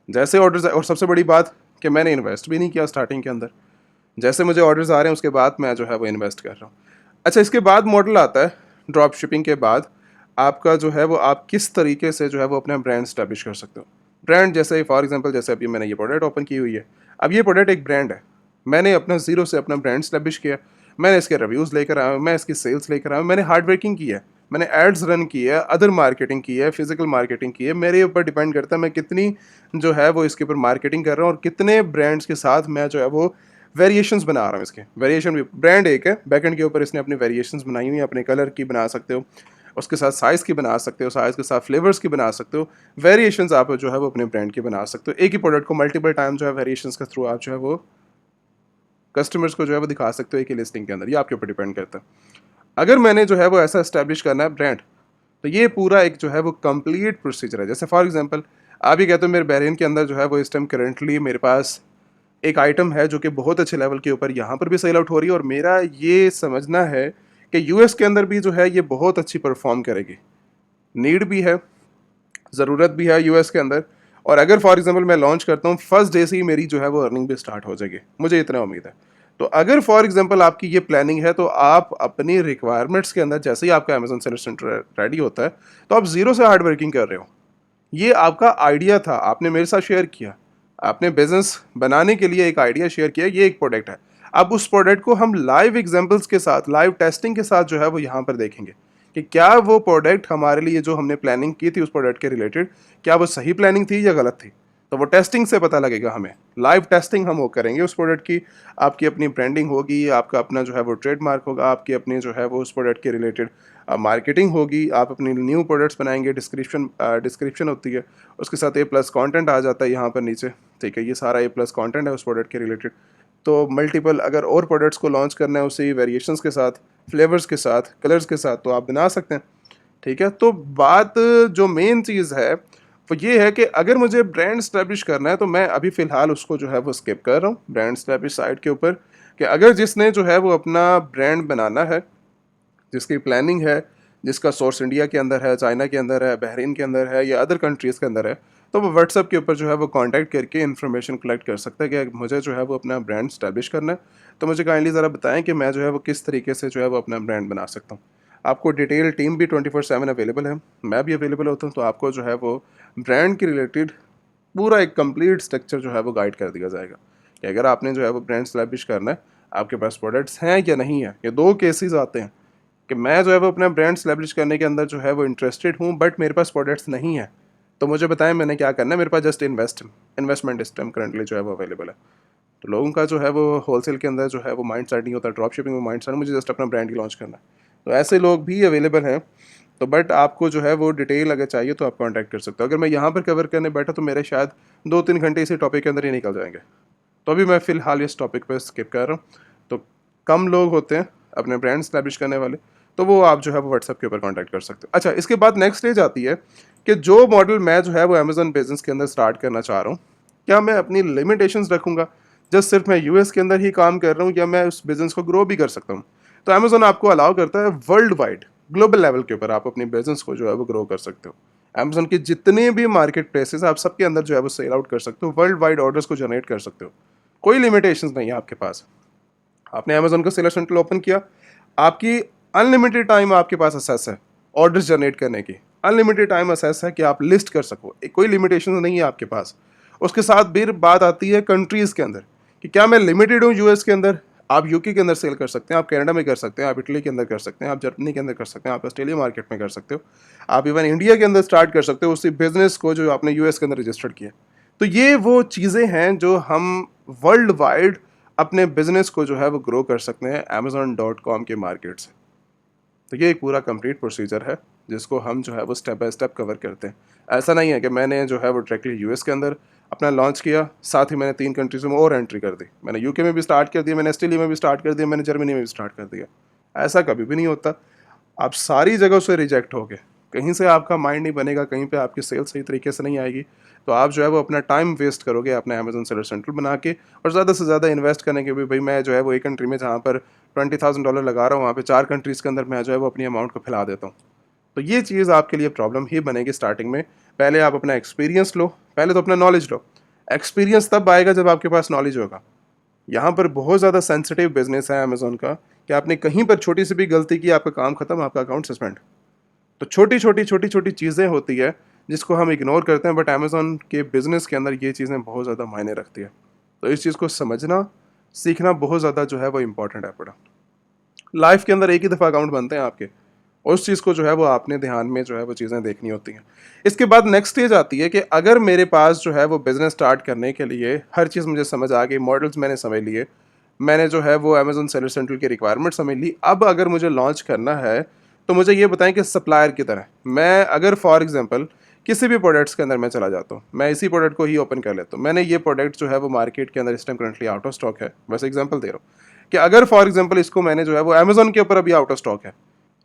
जैसे ऑर्डर्स, और सबसे बड़ी बात कि मैंने इन्वेस्ट भी नहीं किया स्टार्टिंग के अंदर। जैसे मुझे ऑर्डर्स आ रहे हैं उसके बाद मैं जो है वो इन्वेस्ट कर रहा हूँ। अच्छा, इसके बाद मॉडल आता है ड्रॉप शिपिंग के बाद आपका जो है वो आप किस तरीके से जो है वो अपना ब्रांड स्टैब्लिश कर सकते हो। ब्रांड जैसे फॉर एग्जांपल, जैसे अभी मैंने ये प्रोडक्ट ओपन की हुई है, अब ये प्रोडक्ट एक ब्रांड है। मैंने अपना ज़ीरो से अपना ब्रांड स्टैब्लिश किया, मैंने इसके रिव्यूज़ लेकर आया, मैं इसकी सेल्स लेकर आया, मैंने हार्ड वर्किंग की है, मैंने एड्स रन की है, अदर मार्केटिंग की है, फिजिकल मार्केटिंग की है। मेरे ऊपर डिपेंड करता है मैं कितनी जो है वो इसके ऊपर मार्केटिंग कर रहा हूँ और कितने ब्रांड्स के साथ मैं जो है वो वेरिएशंस बना रहा हूँ। इसके वेरिएशन भी, ब्रांड एक है, बैकएंड के ऊपर इसने अपनी वेरिएशंस बनाई हुई हैं, अपने कलर की बना सकते हो, उसके साथ साइज़ की बना सकते हो, साइज़ के साथ फ्लेवर्स की बना सकते हो, वेरिएशंस आप जो है वो अपने ब्रांड की बना सकते हो। एक ही प्रोडक्ट को मल्टीपल टाइम जो है वेरिएशंस के थ्रू आप जो है वो कस्टमर्स को जो है वो दिखा सकते हो एक ही लिस्टिंग के अंदर। ये आपके ऊपर डिपेंड करता है। अगर मैंने जो है वो ऐसा इस्टेब्लिश करना है ब्रांड, तो ये पूरा एक जो है वो कंप्लीट प्रोसीजर है। जैसे फॉर एग्जांपल आप ये कहते हो मेरे बहरीन के अंदर जो है वो इस टाइम करेंटली मेरे पास एक आइटम है जो कि बहुत अच्छे लेवल के ऊपर यहाँ पर भी सेल आउट हो रही है, और मेरा ये समझना है कि यूएस के अंदर भी जो है ये बहुत अच्छी परफॉर्म करेगी। नीड भी है, ज़रूरत भी है यूएस के अंदर। और अगर फॉर एग्जांपल मैं लॉन्च करता हूँ, फर्स्ट डे से ही मेरी जो है वो अर्निंग भी स्टार्ट हो जाएगी, मुझे इतना उम्मीद है। तो अगर फॉर एग्जांपल आपकी ये प्लानिंग है, तो आप अपनी रिक्वायरमेंट्स के अंदर जैसे ही आपका अमेजन सेलर सेंटर रेडी होता है, तो आप ज़ीरो से हार्ड वर्किंग कर रहे हो। ये आपका आइडिया था, आपने मेरे साथ शेयर किया, आपने बिजनेस बनाने के लिए एक आइडिया शेयर किया, ये एक प्रोडक्ट है। अब उस प्रोडक्ट को हम लाइव एग्जांपल्स के साथ, लाइव टेस्टिंग के साथ जो है वो यहाँ पर देखेंगे कि क्या वो प्रोडक्ट हमारे लिए, जो हमने प्लानिंग की थी उस प्रोडक्ट के रिलेटेड, क्या वो सही प्लानिंग थी या गलत थी। तो वो टेस्टिंग से पता लगेगा हमें, लाइव टेस्टिंग हम वो करेंगे उस प्रोडक्ट की। आपकी अपनी ब्रांडिंग होगी, आपका अपना जो है वो ट्रेडमार्क होगा, आपकी अपनी जो है वो उस प्रोडक्ट के रिलेटेड मार्केटिंग होगी, आप अपनी न्यू प्रोडक्ट्स बनाएंगे, डिस्क्रिप्शन होती है, उसके साथ A+ कंटेंट आ जाता है यहाँ पर नीचे, ठीक है। ये सारा A+ कंटेंट है उस प्रोडक्ट के रिलेटेड। तो मल्टीपल अगर और प्रोडक्ट्स को लॉन्च करना है उसी वेरिएशंस के साथ, फ्लेवर्स के साथ, कलर्स के साथ, तो आप बना सकते हैं, ठीक है। तो बात जो मेन चीज़ है वो ये है कि अगर मुझे ब्रांड स्टैब्लिश करना है, तो मैं अभी फ़िलहाल उसको जो है वो स्किप कर रहा हूँ ब्रांड स्टैब्लिश साइट के ऊपर। कि अगर जिसने जो है वो अपना ब्रांड बनाना है, जिसकी प्लानिंग है, जिसका सोर्स इंडिया के अंदर है, चाइना के अंदर है, बहरीन के अंदर है या अदर कंट्रीज़ के अंदर है, तो वो व्हाट्सएप के ऊपर जो है वो कांटेक्ट करके इन्फॉर्मेशन कलेक्ट कर सकता है कि मुझे जो है वो अपना ब्रांड स्टैब्लिश करना है। तो मुझे काइंडली ज़रा बताएं कि मैं जो है वो किस तरीके से जो है वो अपना ब्रांड बना सकता हूँ। आपको डिटेल टीम भी 24/7 अवेलेबल है, मैं भी अवेलेबल होता हूँ। तो आपको जो है वो ब्रांड के रिलेटेड पूरा एक कंप्लीट स्ट्रक्चर जो है वो गाइड कर दिया जाएगा कि अगर आपने जो है वो ब्रांड स्टैब्लिश करना है, आपके पास प्रोडक्ट्स हैं या नहीं है। ये दो केसेस आते हैं कि मैं जो है वो अपना ब्रांड स्टैब्लिश करने के अंदर जो है वो इंटरेस्टेड हूँ, बट मेरे पास प्रोडक्ट्स नहीं है। तो मुझे बताएं मैंने क्या करना है। मेरे पास जस्ट इन्वेस्टमेंट इस टाइम करंटली जो है वो अवेलेबल है। तो लोगों का जो है वो होलसेल के अंदर जो है वो माइंड सेट नहीं होता, ड्रॉप शिपिंग में माइंड सेट, मुझे जस्ट अपना ब्रांड ही लॉन्च करना है। तो ऐसे लोग भी अवेलेबल हैं। तो बट आपको जो है वो डिटेल अगर चाहिए तो आप कॉन्टैक्ट कर सकते हो। अगर मैं यहाँ पर कवर करने बैठा तो मेरे शायद 2-3 घंटे इसी टॉपिक के अंदर ही निकल जाएंगे। तो अभी मैं फ़िलहाल इस टॉपिक पर स्किप कर रहा हूँ। तो कम लोग होते हैं अपने ब्रांड स्टैब्लिश करने वाले। तो वो आप जो है वो व्हाट्सएप के ऊपर कॉन्टैक्ट कर सकते हो। अच्छा, इसके बाद नेक्स्ट स्टेज आती है कि जो मॉडल मैं जो है वो अमेजोन बिजनेस के अंदर स्टार्ट करना चाह रहा हूँ, क्या मैं अपनी लिमिटेशंस रखूँगा, जस्ट सिर्फ मैं यूएस के अंदर ही काम कर रहा हूँ, या मैं उस बिज़नेस को ग्रो भी कर सकता हूँ? तो अमेजोन आपको अलाउ करता है वर्ल्ड वाइड, ग्लोबल लेवल के ऊपर आप अपनी बिजनेस को जो है वो ग्रो कर सकते हो। अमेजोन के जितने भी मार्केट प्लेसेस आप सबके अंदर जो है वो सेल आउट कर सकते हो, वर्ल्ड वाइड ऑर्डर्स को जनरेट कर सकते हो। कोई लिमिटेशंस नहीं है आपके पास। आपने अमेजोन का सेलर सेंटर ओपन किया, आपकी अनलिमिटेड टाइम आपके पास असेस है ऑर्डर्स जनरेट करने की, अनलिमिटेड टाइम असेस है कि आप लिस्ट कर सको, कोई लिमिटेशन नहीं है आपके पास। उसके साथ फिर बात आती है कंट्रीज़ के अंदर कि क्या मैं लिमिटेड हूँ यूएस के अंदर? आप यूके के अंदर सेल कर सकते हैं, आप कनाडा में कर सकते हैं, आप इटली के अंदर कर सकते हैं, आप जर्मनी के अंदर कर सकते हैं, आप ऑस्ट्रेलिया मार्केट में कर सकते हो, आप इवन इंडिया के अंदर स्टार्ट कर सकते हो उसी बिजनेस को जो आपने यूएस के अंदर रजिस्टर्ड किया। तो ये वो चीज़ें हैं जो हम वर्ल्ड वाइड अपने बिजनेस को जो है वो ग्रो कर सकते हैं amazon.com के मार्केट से। तो ये एक पूरा कंप्लीट प्रोसीजर है जिसको हम जो है वो स्टेप बाय स्टेप कवर करते हैं। ऐसा नहीं है कि मैंने जो है वो डायरेक्टली यूएस के अंदर अपना लॉन्च किया, साथ ही मैंने 3 कंट्रीज़ में और एंट्री कर दी। मैंने यूके में भी स्टार्ट कर दिया, मैंने ऑस्ट्रेलिया में भी स्टार्ट कर दिया, मैंने जर्मनी में भी स्टार्ट कर दिया। ऐसा कभी भी नहीं होता। आप सारी जगह से रिजेक्ट हो गए, कहीं से आपका माइंड नहीं बनेगा, कहीं पे आपकी सेल सही तरीके से नहीं आएगी, तो आप जो है वो अपना टाइम वेस्ट करोगे अपने अमेजन सेलर सेंटर बना के, और ज़्यादा से ज़्यादा इन्वेस्ट करने के भी भाई मैं जो है वो एक कंट्री में जहाँ पर $20,000 लगा रहा हूँ, वहाँ पे 4 कंट्रीज़ के अंदर मैं जो है वो अपनी अमाउंट को फैला देता हूँ। तो ये चीज़ आपके लिए प्रॉब्लम ही बनेगी स्टार्टिंग में। पहले आप अपना एक्सपीरियंस लो, पहले तो अपना नॉलेज लो। एक्सपीरियंस तब आएगा जब आपके पास नॉलेज होगा। यहाँ पर बहुत ज़्यादा सेंसिटिव बिजनेस है अमेजोन का कि आपने कहीं पर छोटी सी भी गलती की, आपका काम खत्म, आपका अकाउंट सस्पेंड। तो छोटी छोटी चीज़ें होती है जिसको हम इग्नोर करते हैं, बट अमेजोन के बिजनेस के अंदर ये चीज़ें बहुत ज़्यादा मायने रखती है। तो इस चीज़ को समझना, सीखना बहुत ज़्यादा जो है वो इम्पोर्टेंट है। पड़ा लाइफ के अंदर एक ही दफ़ा अकाउंट बनते हैं आपके, उस चीज़ को जो है वो आपने ध्यान में जो है वो चीज़ें देखनी होती हैं। इसके बाद नेक्स्ट स्टेज आती है कि अगर मेरे पास जो है वो बिज़नेस स्टार्ट करने के लिए हर चीज़ मुझे समझ आ गई, मॉडल्स मैंने समझ लिए, मैंने जो है वो अमेजोन सेलर सेंटर की रिक्वायरमेंट समझ ली, अब अगर मुझे लॉन्च करना है तो मुझे ये बताएं कि सप्लायर की तरह मैं अगर फॉर एग्जांपल किसी भी प्रोडक्ट्स के अंदर मैं चला जाता हूँ, मैं इसी प्रोडक्ट को ही ओपन कर लेता हूँ, मैंने ये प्रोडक्ट जो है वो मार्केट के अंदर इस time currently out of stock है, वैसे एग्जांपल दे रहा हूँ कि अगर फॉर एग्जांपल इसको मैंने जो है वो अमेजोन के ऊपर अभी आउट ऑफ स्टॉक है,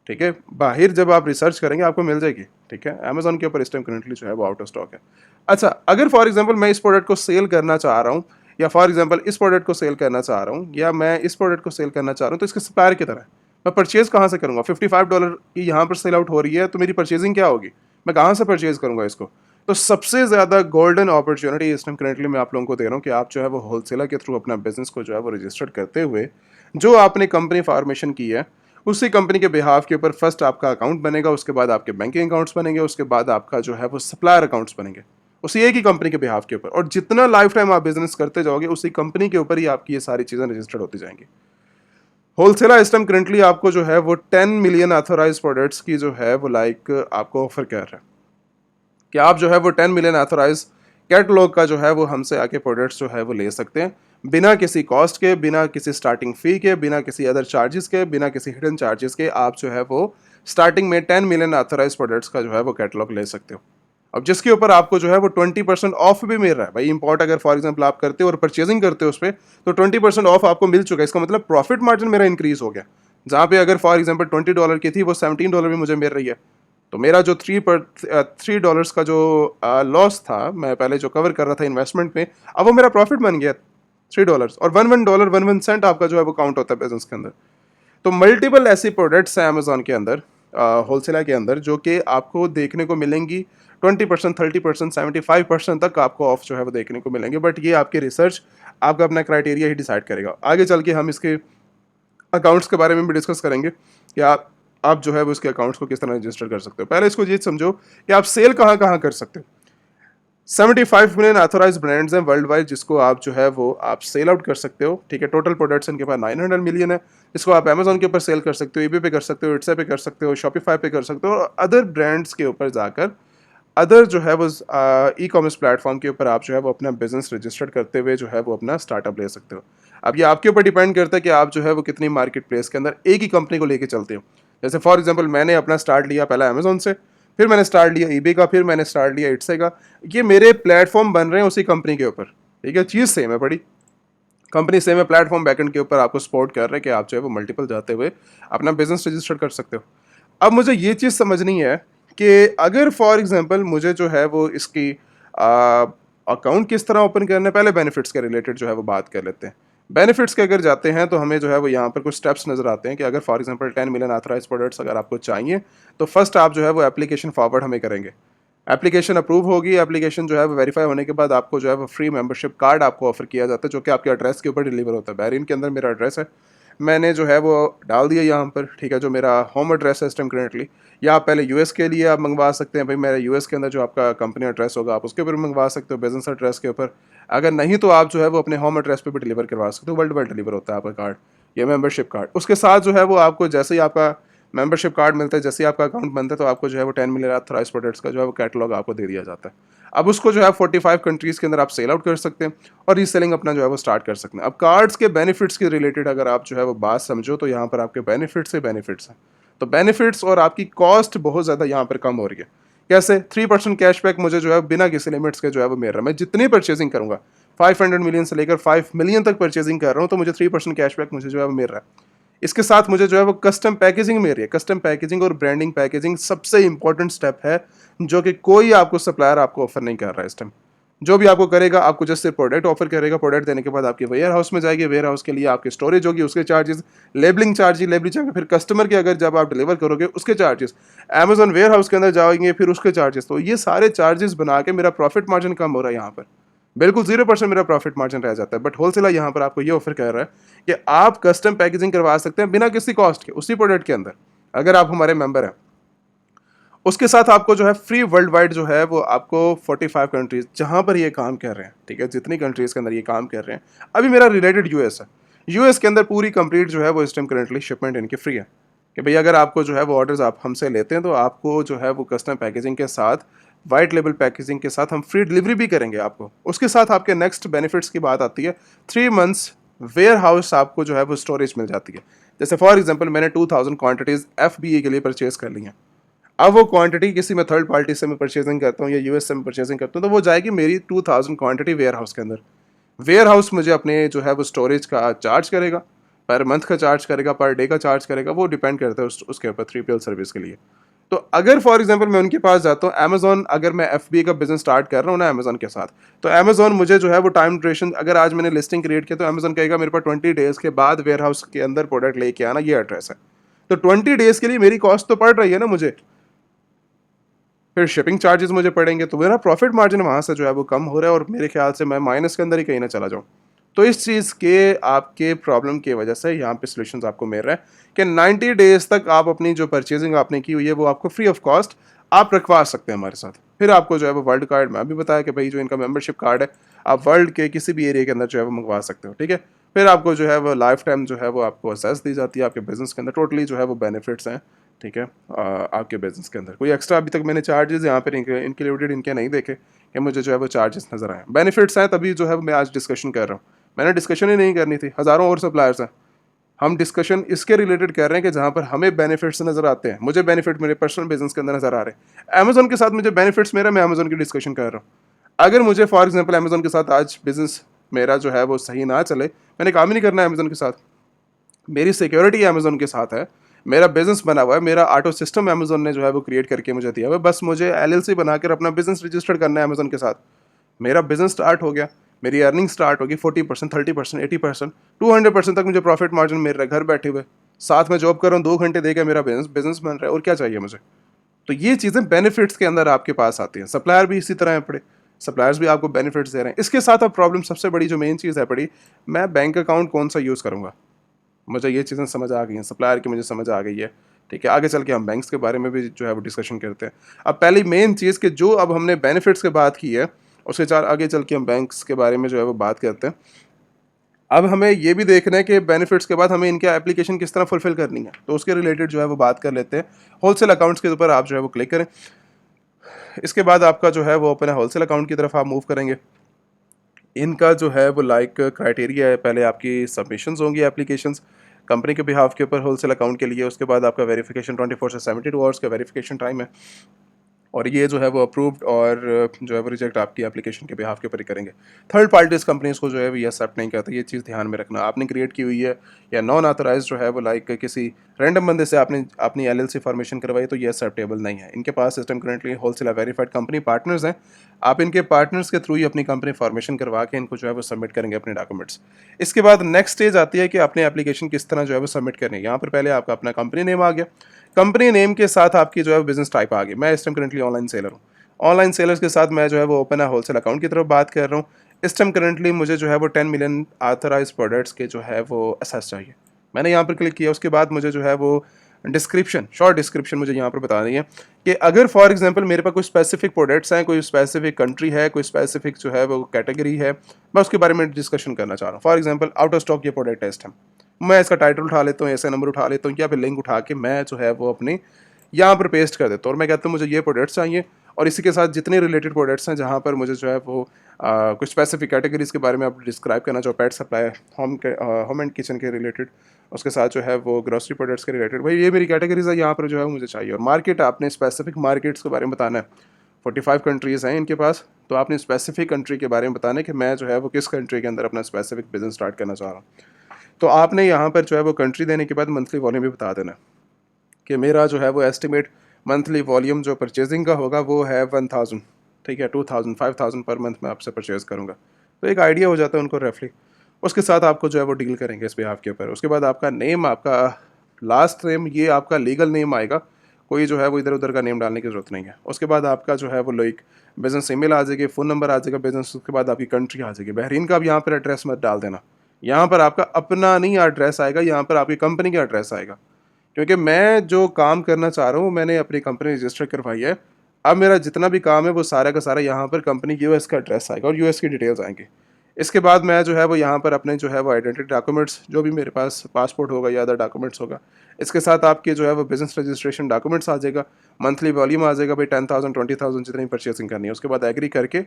ठीक है, बाहर जब आप रिसर्च करेंगे आपको मिल जाएगी, ठीक है, अमेजोन के ऊपर इस टाइम करंटली जो है वो आउट ऑफ स्टॉक है। अच्छा, अगर फॉर एग्जांपल मैं इस प्रोडक्ट को सेल करना चाह रहा हूँ, या फॉर एग्जांपल इस प्रोडक्ट को सेल करना चाह रहा हूँ, या मैं इस प्रोडक्ट को सेल करना चाह रहा हूँ, तो इसके सप्लायर की तरह मैं परचेज कहाँ से करूँगा? $55 की यहाँ पर सेल आउट हो रही है, तो मेरी परचेजिंग क्या होगी? मैं कहाँ से परचेज करूँगा इसको? तो सबसे ज़्यादा गोल्डन अपॉर्चुनिटी इस टाइम करंटली मैं आप लोगों को दे रहा हूँ कि आप जो है वो होलसेलर के थ्रू अपना बिजनेस को जो है वो रजिस्टर्ड करते हुए, जो आपने कंपनी फॉर्मेशन की है उसी कंपनी के बिहाफ के ऊपर फर्स्ट आपका अकाउंट बनेगा, उसके बाद आपके बैंकिंग अकाउंट्स बनेंगे, उसके बाद आपका जो है वो सप्लायर अकाउंट्स बनेंगे उसी एक ही कंपनी के बिहाफ के ऊपर, और जितना लाइफ टाइम आप बिजनेस करते जाओगे उसी कंपनी के ऊपर ही आपकी ये सारी चीज़ें रजिस्टर्ड होती जाएंगी। होलसेलर इस टाइम करंटली आपको जो है वो 10 मिलियन ऑथोराइज प्रोडक्ट्स की जो है वो आपको ऑफर कर रहा है कि आप जो है वो 10 मिलियन ऑथोराइज कैटलॉग का जो है वो हमसे आके प्रोडक्ट्स जो है वो ले सकते हैं, बिना किसी कॉस्ट के, बिना किसी स्टार्टिंग फ़ी के, बिना किसी अदर चार्जेस के, बिना किसी हिडन चार्जेस के। आप जो है वो स्टार्टिंग में 10 मिलियन ऑथोराइज प्रोडक्ट्स का जो है वो कैटलॉग ले सकते हो। अब जिसके ऊपर आपको जो है वो 20% ऑफ भी मिल रहा है भाई। इंपोर्ट अगर फॉर एग्जांपल आप करते हो और परचेजिंग करते हो उस पर, तो 20% ऑफ आपको मिल चुका है। इसका मतलब प्रॉफिट मार्जिन मेरा इंक्रीज हो गया। जहाँ पे अगर फॉर एग्जांपल $20 की थी वो $17 भी मुझे मिल रही है। तो मेरा जो $3 का जो लॉस था, मैं पहले जो कवर कर रहा था इन्वेस्टमेंट में, अब वो मेरा प्रॉफिट बन गया $3, और $1 सेंट आपका जो है वो काउंट होता है बिजनेस के अंदर। तो मल्टीपल ऐसी प्रोडक्ट्स हैं अमेजोन के अंदर, होलसेलर के अंदर, जो कि आपको देखने को मिलेंगी 20%, 30%, 75% तक आपको ऑफ जो है वो देखने को मिलेंगे। बट ये आपकी रिसर्च, आपका अपना क्राइटेरिया ही डिसाइड करेगा। आगे चल के हम इसके अकाउंट्स के बारे में भी डिस्कस करेंगे कि आप जो है वो इसके अकाउंट्स को किस तरह रजिस्टर कर सकते हो। पहले इसको ये समझो कि आप सेल कहाँ कहाँ कर सकते हो। 75 मिलियन ऑथोराइज ब्रांड्स हैं वर्ल्ड वाइड, जिसको आप जो है वो आप सेल आउट कर सकते हो, ठीक है। टोटल प्रोडक्ट्स इनके पास 900 मिलियन है, इसको आप अमेजोन के ऊपर सेल कर सकते हो, ईबे पे कर सकते हो, इट्सा पे कर सकते हो, शॉपिफाई पे कर सकते हो, और अदर ब्रांड्स के ऊपर जाकर अदर जो है वो ई कॉमर्स प्लेटफॉर्म के ऊपर आप जो है वो अपना बिजनेस रजिस्टर्ड करते हुए जो है वो अपना स्टार्टअप ले सकते हो। अब ये आपके ऊपर डिपेंड करता है कि आप जो है वो कितनी मार्केट प्लेस के अंदर एक ही कंपनी को लेके चलते हो। जैसे फॉर एग्जांपल मैंने अपना स्टार्ट लिया पहले अमेजोन से, फिर मैंने स्टार्ट लिया ईबे का, फिर मैंने स्टार्ट लिया इट्से का। ये मेरे प्लेटफॉर्म बन रहे हैं उसी कंपनी के ऊपर, ठीक है, चीज़ सेम है बड़ी, कंपनी सेम है, प्लेटफॉर्म बैकएंड के ऊपर आपको सपोर्ट कर रहे हैं कि आप जो है वो मल्टीपल जाते हुए अपना बिजनेस रजिस्टर कर सकते हो। अब मुझे ये चीज़ समझनी है कि अगर फॉर एग्जांपल मुझे जो है वो इसकी अकाउंट किस तरह ओपन करना है, पहले बेनिफिट्स के रिलेटेड जो है वो बात कर लेते हैं। बेनिफिट्स के अगर जाते हैं तो हमें जो है वो यहाँ पर कुछ स्टेप्स नज़र आते हैं कि अगर for example 10 million authorise products अगर आपको चाहिए तो फर्स्ट आप जो है वो एप्लीकेशन फॉरवर्ड हमें करेंगे। एप्लीकेशन अप्रूव होगी, एप्लीकेशन जो है वो वेरीफाई होने के बाद आपको जो है वो फ्री मेंबरशिप कार्ड आपको ऑफर किया जाता है जो कि आपके एड्रेस के ऊपर डिलीवर होता है। बहरीन के अंदर मेरा एड्रेस है, मैंने जो है वो डाल दिया यहाँ पर, ठीक है, जो मेरा होम एड्रेस है इस टाइम करेंटली। या आप पहले यूएस के लिए आप मंगवा सकते हैं, भाई मेरा यूएस के अंदर जो आपका कंपनी एड्रेस होगा आप उसके ऊपर मंगवा सकते हो, बिजनेस एड्रेस के ऊपर। अगर नहीं तो आप जो है वो अपने होम एड्रेस पे भी डिलीवर करवा सकते हो, वर्ल्ड वाइड डिलीवर होता है आपका कार्ड, ये मेंबरशिप कार्ड। उसके साथ जो है वो आपको जैसे ही आपका मेंबरशिप कार्ड मिलता है, जैसे ही आपका अकाउंट बनता है तो आपको जो है वो 10 मिलियन ऑथराइज्ड प्रोडक्ट्स का जो है वो कैटलॉग आपको दे दिया जाता है। अब उसको जो है 45 कंट्रीज़ के अंदर आप सेल आउट कर सकते हैं और रीसेलिंग अपना जो है वो स्टार्ट कर सकते हैं। अब कार्ड्स के बेनिफिट्स के रिलेटेड अगर आप जो है वो बात समझो तो यहाँ पर आपके बेनिफिट्स ही बेनिफिट्स हैं। तो बेनिफिट्स और आपकी कॉस्ट बहुत ज़्यादा यहाँ पर कम हो रही है। कैसे? 3% कैशबैक मुझे जो है बिना किसी लिमिट्स के जो है वो मिल रहा है। मैं जितनी परचेजिंग करूँगा 500 मिलियन से लेकर 5 मिलियन तक परचेजिंग कर रहा हूँ तो मुझे 3% कैशबैक मुझे जो है वो मिल रहा है। इसके साथ मुझे जो है वो कस्टम पैकेजिंग मिल रही है। कस्टम पैकेजिंग और ब्रांडिंग पैकेजिंग सबसे इंपॉर्टेंट स्टेप है जो कि कोई आपको सप्लायर आपको ऑफर नहीं कर रहा है इस टाइम। जो भी आपको करेगा आपको जस्ट सिर्फ प्रोडक्ट ऑफर करेगा, प्रोडक्ट देने के बाद आपके वेयर हाउस में जाएगी, वेयर हाउस के लिए आपकी स्टोरेज होगी, उसके चार्जेस, लेबलिंग चार्ज, फिर कस्टमर के अगर जब आप डिलीवर करोगे उसके चार्जेस, अमेजोन वेयर हाउस के अंदर जाएंगे फिर उसके चार्जेस। तो ये सारे चार्जेस बना के मेरा प्रॉफिट मार्जिन कम हो रहा है यहाँ पर, बिल्कुल 0% मेरा प्रॉफिट मार्जिन रह जाता है। बट होलसेलर यहाँ पर आपको ये ऑफर कर रहा है कि आप कस्टम पैकेजिंग करवा सकते हैं बिना किसी कॉस्ट के उसी प्रोडक्ट के अंदर, अगर आप हमारे मेंबर हैं। उसके साथ आपको जो है फ्री वर्ल्ड वाइड जो है वो आपको 45 कंट्रीज जहाँ पर ये काम कर रहे हैं, ठीक है, जितनी कंट्रीज के अंदर ये काम कर रहे हैं। अभी मेरा रिलेटेड यूएस है, यूएस के अंदर पूरी कंप्लीट जो है वो इस टाइम करेंटली शिपमेंट इनकी फ्री है कि भाई अगर आपको जो है वो ऑर्डर्स आप हमसे लेते हैं तो आपको जो है वो कस्टम पैकेजिंग के साथ, वाइट लेबल पैकेजिंग के साथ हम फ्री डिलीवरी भी करेंगे आपको। उसके साथ आपके नेक्स्ट बेनिफिट्स की बात आती है, 3 मंथ्स वेयर हाउस आपको जो है वो स्टोरेज मिल जाती है। जैसे फॉर एग्जाम्पल मैंने 2000 क्वान्टिटीज़ FBA के लिए परचेज कर ली हैं। अब वो क्वांटिटी किसी मैं थर्ड पार्टी से मैं परचेजिंग करता हूँ या यूएस से मैं परचेजिंग करता हूँ तो वो जाएगी मेरी 2000 क्वांटिटी वेयर हाउस के अंदर। वेयर हाउस मुझे अपने जो है वो स्टोरेज का चार्ज करेगा, पर मंथ का चार्ज करेगा, पर डे का चार्ज करेगा, वो डिपेंड करता है उसके ऊपर 3PL सर्विस के लिए। तो अगर फॉर एग्जांपल मैं उनके पास जाता हूँ अमेजोन, अगर मैं FBA का बिजनेस स्टार्ट कर रहा हूँ ना अमेजोन के साथ, तो अमेजोन मुझे जो है वो टाइम ड्यूरेशन, अगर आज मैंने लिस्टिंग क्रिएट किया तो अमेजोन कहेगा मेरे पास 20 डेज के बाद वेयर हाउस के अंदर प्रोडक्ट लेके आना, ये एड्रेस है। तो 20 डेज के लिए मेरी कॉस्ट तो पड़ रही है ना मुझे, फिर शिपिंग चार्जेस मुझे पड़ेंगे, तो मेरा प्रॉफिट मार्जिन वहाँ से जो है वो कम हो रहा है और मेरे ख्याल से मैं माइनस के अंदर ही कहीं ना चला जाऊँ। तो इस चीज़ के आपके प्रॉब्लम की वजह से यहाँ पे सॉल्यूशंस आपको मिल रहा है कि 90 डेज तक आप अपनी जो परचेजिंग आपने की हुई है वो आपको फ्री ऑफ कॉस्ट आप रखवा सकते हैं हमारे साथ। फिर आपको जो है वो वर्ल्ड कार्ड, मैं अभी बताया कि भाई जो इनका मेंबरशिप कार्ड है आप वर्ल्ड के किसी भी एरिया के अंदर जो है वो मंगवा सकते हो, ठीक है। फिर आपको जो है वो लाइफ टाइम जो है वो आपको असेस दी जाती है आपके बिजनेस के अंदर, टोटली जो है वो बेनिफिट्स हैं, ठीक है। आपके बिजनेस के अंदर कोई एक्स्ट्रा अभी तक मैंने चार्जेस यहाँ पर इंक्लूडेड इनके नहीं देखे कि मुझे जो है वो चार्जेस नजर आए। बेनिफिट्स हैं तभी जो है मैं आज डिस्कशन कर रहा हूँ, मैंने डिस्कशन ही नहीं करनी थी, हज़ारों और सप्लायर्स हैं। हम डिस्कशन इसके रिलेटेड कर रहे हैं कि जहाँ पर हमें बेनिफिट्स नज़र आते हैं, मुझे बेनिफिट मेरे पर्सनल बिजनेस के अंदर नज़र आ रहे हैं। अमेजोन के साथ मुझे बेनिफिट्स मेरा, मैं अमेजोन की डिस्कशन कर रहा हूँ। अगर मुझे फॉर एग्जांपल अमेजोन के साथ आज बिजनेस मेरा जो है वो सही ना चले, मैंने काम ही नहीं करना है अमेजोन के साथ, मेरी सिक्योरिटी अमेजोन के साथ है, मेरा बिजनेस बना हुआ है, मेरा ऑटो सिस्टम अमेजोन ने जो है वो क्रिएट करके मुझे दिया हुआ है, बस मुझे LLC बनाकर अपना बिजनेस रजिस्टर्ड करना है अमेजोन के साथ। मेरा बिजनेस स्टार्ट हो गया, मेरी अर्निंग स्टार्ट होगी, 40%, 30%, 80%, 200% तक मुझे प्रॉफिट मार्जिन मिल रहा है घर बैठे हुए। साथ में जॉब कर रहा हूँ, 2 घंटे देकर मेरा बिजनेस बन रहा है, और क्या चाहिए मुझे। तो ये चीज़ें बेनिफिट्स के अंदर आपके पास आती हैं। सप्लायर भी इसी तरह है पड़े, सप्लायर्स भी आपको बेनिफिट्स दे रहे हैं। इसके साथ अब प्रॉब्लम सबसे बड़ी जो मेन चीज़ है पड़ी, मैं बैंक अकाउंट कौन सा यूज़ करूँगा। मुझे ये चीज़ें समझ आ गई हैं, सप्लायर की मुझे समझ आ गई है, ठीक है। आगे चल के हम बैंक्स के बारे में भी जो है वो डिस्कशन करते हैं। अब पहली मेन चीज़ कि जो अब हमने बेनिफिट्स की बात की है, उसके चार आगे चल के हम बैंक्स के बारे में जो है वो बात करते हैं। अब हमें ये भी देखना है कि बेनिफिट्स के बाद हमें इनकी एप्लीकेशन किस तरह फुलफिल करनी है, तो उसके रिलेटेड जो है वो बात कर लेते हैं। होलसेल अकाउंट्स के ऊपर आप जो है वो क्लिक करें, इसके बाद आपका जो है वो अपने होलसेल अकाउंट की तरफ आप मूव करेंगे। इनका जो है वो लाइक क्राइटेरिया है, पहले आपकी सबमिशंस होंगी एप्लीकेशंस कंपनी के बिहाफ के ऊपर होलसेल अकाउंट के लिए, उसके बाद आपका वेरिफिकेशन 24 से 72 आवर्स का वेरिफिकेशन टाइम है। और ये जो है वो अप्रूव्ड और जो है वो रिजेक्ट आपकी एप्लीकेशन के बिहाफ के ऊपर ही करेंगे। थर्ड पार्टीज़ कंपनीज़ को जो है वो ये एक्सेप्ट नहीं करता, ये चीज़ ध्यान में रखना। आपने क्रिएट की हुई है या नॉन ऑथराइज्ड जो है वो लाइक किसी रैंडम बंदे से आपने अपनी एलएलसी फॉर्मेशन करवाई तो ये एक्सेप्टेबल नहीं है। इनके पास system currently wholesale verified company partners हैं, आप इनके पार्टनर्स के थ्रू ही अपनी कंपनी फॉर्मेशन करवा के इनको जो है वो सबमिट करेंगे अपने डॉक्यूमेंट्स। इसके बाद नेक्स्ट स्टेज आती है कि अपनी एप्लीकेशन किस तरह जो है वो सबमिट करनी है। यहाँ पर पहले आपका अपना कंपनी नेम आ गया, कंपनी नेम के साथ आपकी जो है बिजनेस टाइप आ गई। मैं इस टाइम करंटली ऑनलाइन सेलर हूँ, ऑनलाइन सेलर्स के साथ मैं जो है वो ओपन है होलसेल अकाउंट की तरफ बात कर रहा हूँ। इस टाइम करंटली मुझे जो है वो 10 मिलियन ऑथराइज प्रोडक्ट्स के जो है वो असेस चाहिए। मैंने यहाँ पर क्लिक किया, उसके बाद मुझे जो है वो डिस्क्रिप्शन, शॉर्ट डिस्क्रिप्शन मुझे यहाँ पर बता रही है कि अगर फॉर एग्जांपल मेरे पास कोई स्पेसिफिक प्रोडक्ट्स हैं, कोई स्पेसिफिक कंट्री है, कोई स्पेसिफिक जो है वो कैटेगरी है, मैं उसके बारे में डिस्कशन करना चाह रहा हूँ। For example out of stock ये प्रोडक्ट है इस टाइम, मैं इसका टाइटल उठा लेता हूँ, ऐसे नंबर उठा लेता हूँ या फिर लिंक उठा के मैं जो है वो अपनी यहाँ पर पेस्ट कर देता हूँ और मैं कहता हूँ मुझे ये प्रोडक्ट्स चाहिए और इसी के साथ जितने रिलेटेड प्रोडक्ट्स हैं जहाँ पर मुझे जो है वो कुछ स्पेसिफिक कैटेगरीज के बारे में आप डिस्क्राइब करना चाहो, पेट सप्लाई, होम एंड किचन के रिलेटेड, उसके साथ जो है वो ग्रोसरी प्रोडक्ट्स के रिलेटेड, भाई ये मेरी कैटेगरीज है, यहाँ पर जो है मुझे चाहिए। और मार्केट आपने स्पेसिफिक मार्केट्स के बारे में बताना है। 45 कंट्रीज़ हैं इनके पास, तो आपने स्पेसिफिक कंट्री के बारे में बताना है कि मैं जो है वो किस कंट्री के अंदर अपना स्पेसिफिक बिजनेस स्टार्ट करना चाह रहा हूँ। तो आपने यहाँ पर जो है वो कंट्री देने के बाद मंथली वॉल्यूम भी बता देना कि मेरा जो है वो एस्टिमेट मंथली वॉल्यूम जो परचेजिंग का होगा वो है 1000, ठीक है, 2000 5000 पर मंथ में आपसे परचेज़ करूँगा। तो एक आइडिया हो जाता है उनको रफली। उसके साथ आपको जो है वो डील करेंगे इस बिहाफ के ऊपर। उसके बाद आपका नेम, आपका लास्ट नेम, ये आपका लीगल नेम आएगा, कोई जो है वो इधर उधर का नेम डालने की ज़रूरत नहीं है। उसके बाद आपका जो है वो लाइक बिजनेस ईमेल आ जाएगी, फ़ोन नंबर आ जाएगा बिजनेस, उसके बाद आपकी कंट्री आ जाएगी। बहरीन का अब यहाँ पर एड्रेस मत डाल देना, यहाँ पर आपका अपना नहीं एड्रेस आएगा, यहाँ पर आपकी कंपनी का एड्रेस आएगा। क्योंकि मैं जो काम करना चाह रहा हूँ मैंने अपनी कंपनी रजिस्टर करवाई है, अब मेरा जितना भी काम है वो सारा का सारा यहाँ पर कंपनी यूएस का एड्रेस आएगा और यूएस की डिटेल्स आएंगी। इसके बाद मैं जो है वो यहाँ पर अपने जो है वो आइडेंटिटी डॉक्यूमेंट्स, जो भी मेरे पास पासपोर्ट होगा या अदर डॉक्यूमेंट्स होगा, इसके साथ आपके जो है वो बिजनेस रजिस्ट्रेशन डॉक्यूमेंट्स आ जाएगा, मंथली वॉल्यूम आ जाएगा भाई 10,000 20,000 जितनी परचेसिंग करनी है। उसके बाद एग्री करके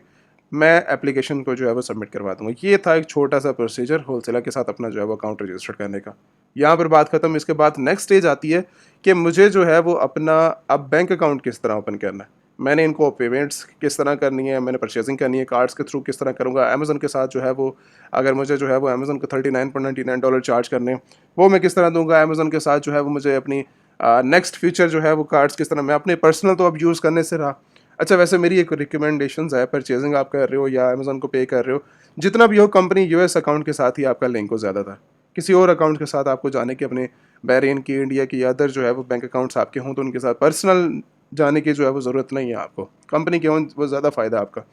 मैं एप्लीकेशन को जो है वो सबमिट करवा दूंगा। ये था एक छोटा सा प्रोसीजर होलसेलर के साथ अपना जो है वो अकाउंट रजिस्टर करने का। यहाँ पर बात खत्म। इसके बाद नेक्स्ट स्टेज आती है कि मुझे जो है वो अपना अब बैंक अकाउंट किस तरह ओपन करना है, मैंने इनको पेमेंट्स किस तरह करनी है, मैंने परचेजिंग करनी है कार्ड्स के थ्रू किस तरह करूँगा, अमेज़न के साथ जो है वो अगर मुझे जो है वो अमेज़न को $39.99 चार्ज करने वो मैं किस तरह दूंगा, अमेज़न के साथ जो है वो मुझे अपनी नेक्स्ट फ्यूचर जो है वो कार्ड्स किस तरह, मैं अपने पर्सनल तो अब यूज़ करने से रहा। अच्छा वैसे मेरी एक रिकमेंडेशंस है, परचेजिंग आप कर रहे हो या अमेज़न को पे कर रहे हो, जितना भी हो कंपनी यूएस अकाउंट के साथ ही आपका लिंक हो ज़्यादातर, किसी और अकाउंट के साथ आपको जाने की, अपने बहरीन की, इंडिया की या अदर जो है वो बैंक अकाउंट्स आपके हों तो उनके साथ पर्सनल जाने की जो है वो ज़रूरत नहीं है आपको, कंपनी के हों वो ज़्यादा फ़ायदा आपका।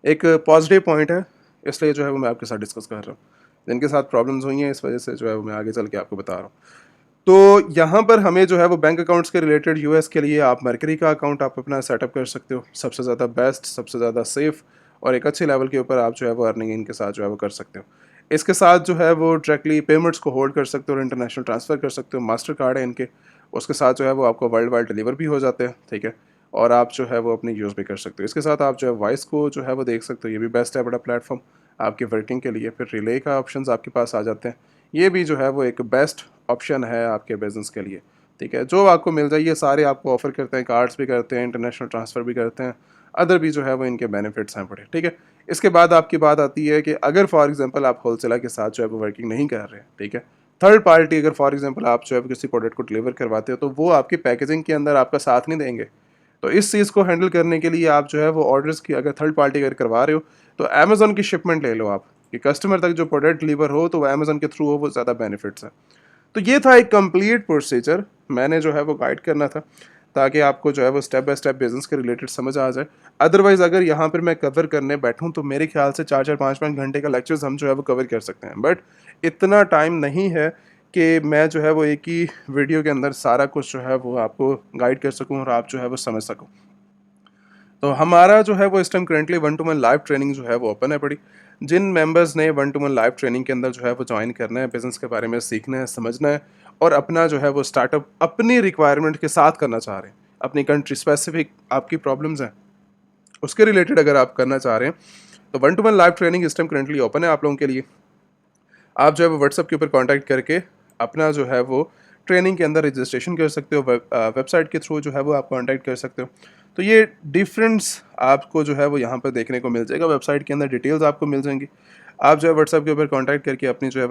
एक पॉजिटिव पॉइंट है, इसलिए जो है वो मैं आपके साथ डिस्कस कर रहा हूँ। जिनके साथ प्रॉब्लम्स हुई हैं इस वजह से जो है वो मैं आगे चल के आपको बता रहा हूँ। तो यहाँ पर हमें जो है वो बैंक अकाउंट्स के रिलेटेड यूएस के लिए आप मरकरी का अकाउंट आप अपना सेटअप कर सकते हो, सबसे ज़्यादा बेस्ट, सबसे ज़्यादा सेफ़ और एक अच्छे लेवल के ऊपर आप जो है वो अर्निंग इनके साथ जो है वो कर सकते हो। इसके साथ जो है वो डायरेक्टली पेमेंट्स को होल्ड कर सकते हो और इंटरनेशनल ट्रांसफ़र कर सकते हो, मास्टर कार्ड है इनके, उसके साथ जो है वो आपको वर्ल्ड वाइड डिलीवर भी हो जाते हैं, ठीक है, और आप जो है वो अपनी यूज़ भी कर सकते हो। इसके साथ आप जो है वॉइस को जो है वो देख सकते हो, ये भी बेस्ट है बड़ा प्लेटफॉर्म आपकी वर्किंग के लिए। फिर रिले का ऑप्शंस आपके पास आ जाते हैं, ये भी जो है वो एक बेस्ट ऑप्शन है आपके बिज़नेस के लिए, ठीक है। जो आपको मिल जाए ये सारे आपको ऑफ़र करते हैं, कार्ड्स भी करते हैं, इंटरनेशनल ट्रांसफ़र भी करते हैं, अदर भी जो है वो इनके बेनिफिट्स हैं बड़े, ठीक है। इसके बाद आपकी बात आती है कि अगर फॉर एग्जांपल आप होलसेलर के साथ जो है वो वर्किंग नहीं कर रहे हैं, ठीक है, थर्ड पार्टी अगर फॉर एग्जांपल आप जो है किसी प्रोडक्ट को डिलीवर करवाते हो तो वो आपकी पैकेजिंग के अंदर आपका साथ नहीं देंगे। तो इस चीज़ को हैंडल करने के लिए आप जो है वो ऑर्डर्स की अगर थर्ड पार्टी अगर करवा रहे हो तो अमेज़न की शिपमेंट ले लो आप, कि कस्टमर तक जो प्रोडक्ट डिलीवर हो तो वो अमेज़न के थ्रू हो, वो ज़्यादा बेनिफिट्स हैं। तो ये था एक कंप्लीट प्रोसीजर, मैंने जो है वो गाइड करना था ताकि आपको जो है वो स्टेप बाय स्टेप बिजनेस के रिलेटेड समझ आ जाए। अदरवाइज़ अगर यहाँ पर मैं कवर करने बैठूँ तो मेरे ख्याल से 4-4 5-5 घंटे का लेक्चर्स हम जो है वो कवर कर सकते हैं, बट इतना टाइम नहीं है कि मैं जो है वो एक ही वीडियो के अंदर सारा कुछ जो है वो आपको गाइड कर सकूँ और आप जो है वो समझ सको। तो हमारा जो है वो इस time currently 1-to-1 live training जो है वो ओपन है पड़ी। जिन मेंबर्स ने 1-to-1 लाइव ट्रेनिंग के अंदर जो है वो ज्वाइन करना है, बिज़नेस के बारे में सीखना है, समझना है और अपना जो है वो स्टार्टअप अपनी रिक्वायरमेंट के साथ करना चाह रहे हैं, अपनी कंट्री स्पेसिफिक आपकी प्रॉब्लम्स हैं उसके रिलेटेड अगर आप करना चाह रहे हैं तो 1-to-1 लाइव ट्रेनिंग इस टाइम करंटली ओपन है आप लोगों के लिए। आप जो है वो व्हाट्सएप के ऊपर कॉन्टैक्ट करके अपना जो है वो ट्रेनिंग के अंदर रजिस्ट्रेशन कर सकते हो, वेबसाइट के थ्रू जो है वो आप कॉन्टैक्ट कर सकते हो। तो ये डिफरेंस आपको जो है वो यहाँ पर देखने को मिल जाएगा, वेबसाइट के अंदर डिटेल्स आपको मिल जाएंगी। आप जो है व्हाट्सएप के ऊपर कांटेक्ट करके अपनी जो है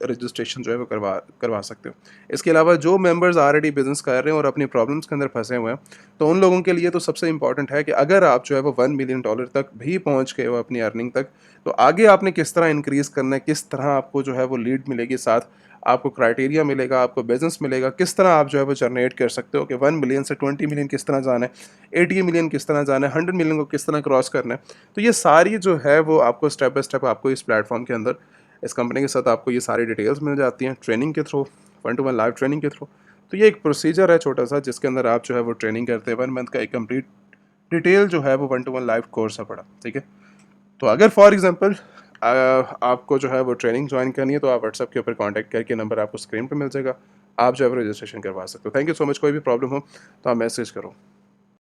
रजिस्ट्रेशन जो है वो करवा सकते हो। इसके अलावा जो मेंबर्स ऑलरेडी बिजनेस कर रहे हैं और अपनी प्रॉब्लम्स के अंदर फंसे हुए हैं, तो उन लोगों के लिए तो सबसे इंपॉर्टेंट है कि अगर आप जो है वो $1 मिलियन तक भी पहुंच गए हो अपनी अर्निंग तक, तो आगे आपने किस तरह इंक्रीज़ करना है, किस तरह आपको जो है वो लीड मिलेगी, साथ आपको क्राइटेरिया मिलेगा, आपको बिजनेस मिलेगा, किस तरह आप जो है वो जनरेट कर सकते हो कि 1 मिलियन से 20 मिलियन किस तरह जाना है, 80 मिलियन किस तरह जाना है, 100 मिलियन को किस तरह क्रॉस करना है। तो ये सारी जो है वो आपको स्टेप बाय स्टेप आपको इस प्लेटफॉर्म के अंदर, इस कंपनी के साथ आपको ये सारी डिटेल्स मिल जाती हैं ट्रेनिंग के थ्रू, 1-to-1 लाइव ट्रेनिंग के थ्रू। तो ये एक प्रोसीजर है छोटा सा, जिसके अंदर आप जो है वो ट्रेनिंग करते हैं, 1 मंथ का एक कंप्लीट डिटेल जो है वो 1-to-1 लाइव कोर्स है पड़ा, ठीक है। तो अगर फॉर एग्जांपल आपको जो है वो ट्रेनिंग ज्वाइन करनी है, तो आप व्हाट्सएप के ऊपर कांटेक्ट करके, नंबर आपको स्क्रीन पे मिल जाएगा, आप जो है वो रजिस्ट्रेशन करवा सकते हो। Thank you so much. कोई भी प्रॉब्लम हो तो आप मैसेज करो।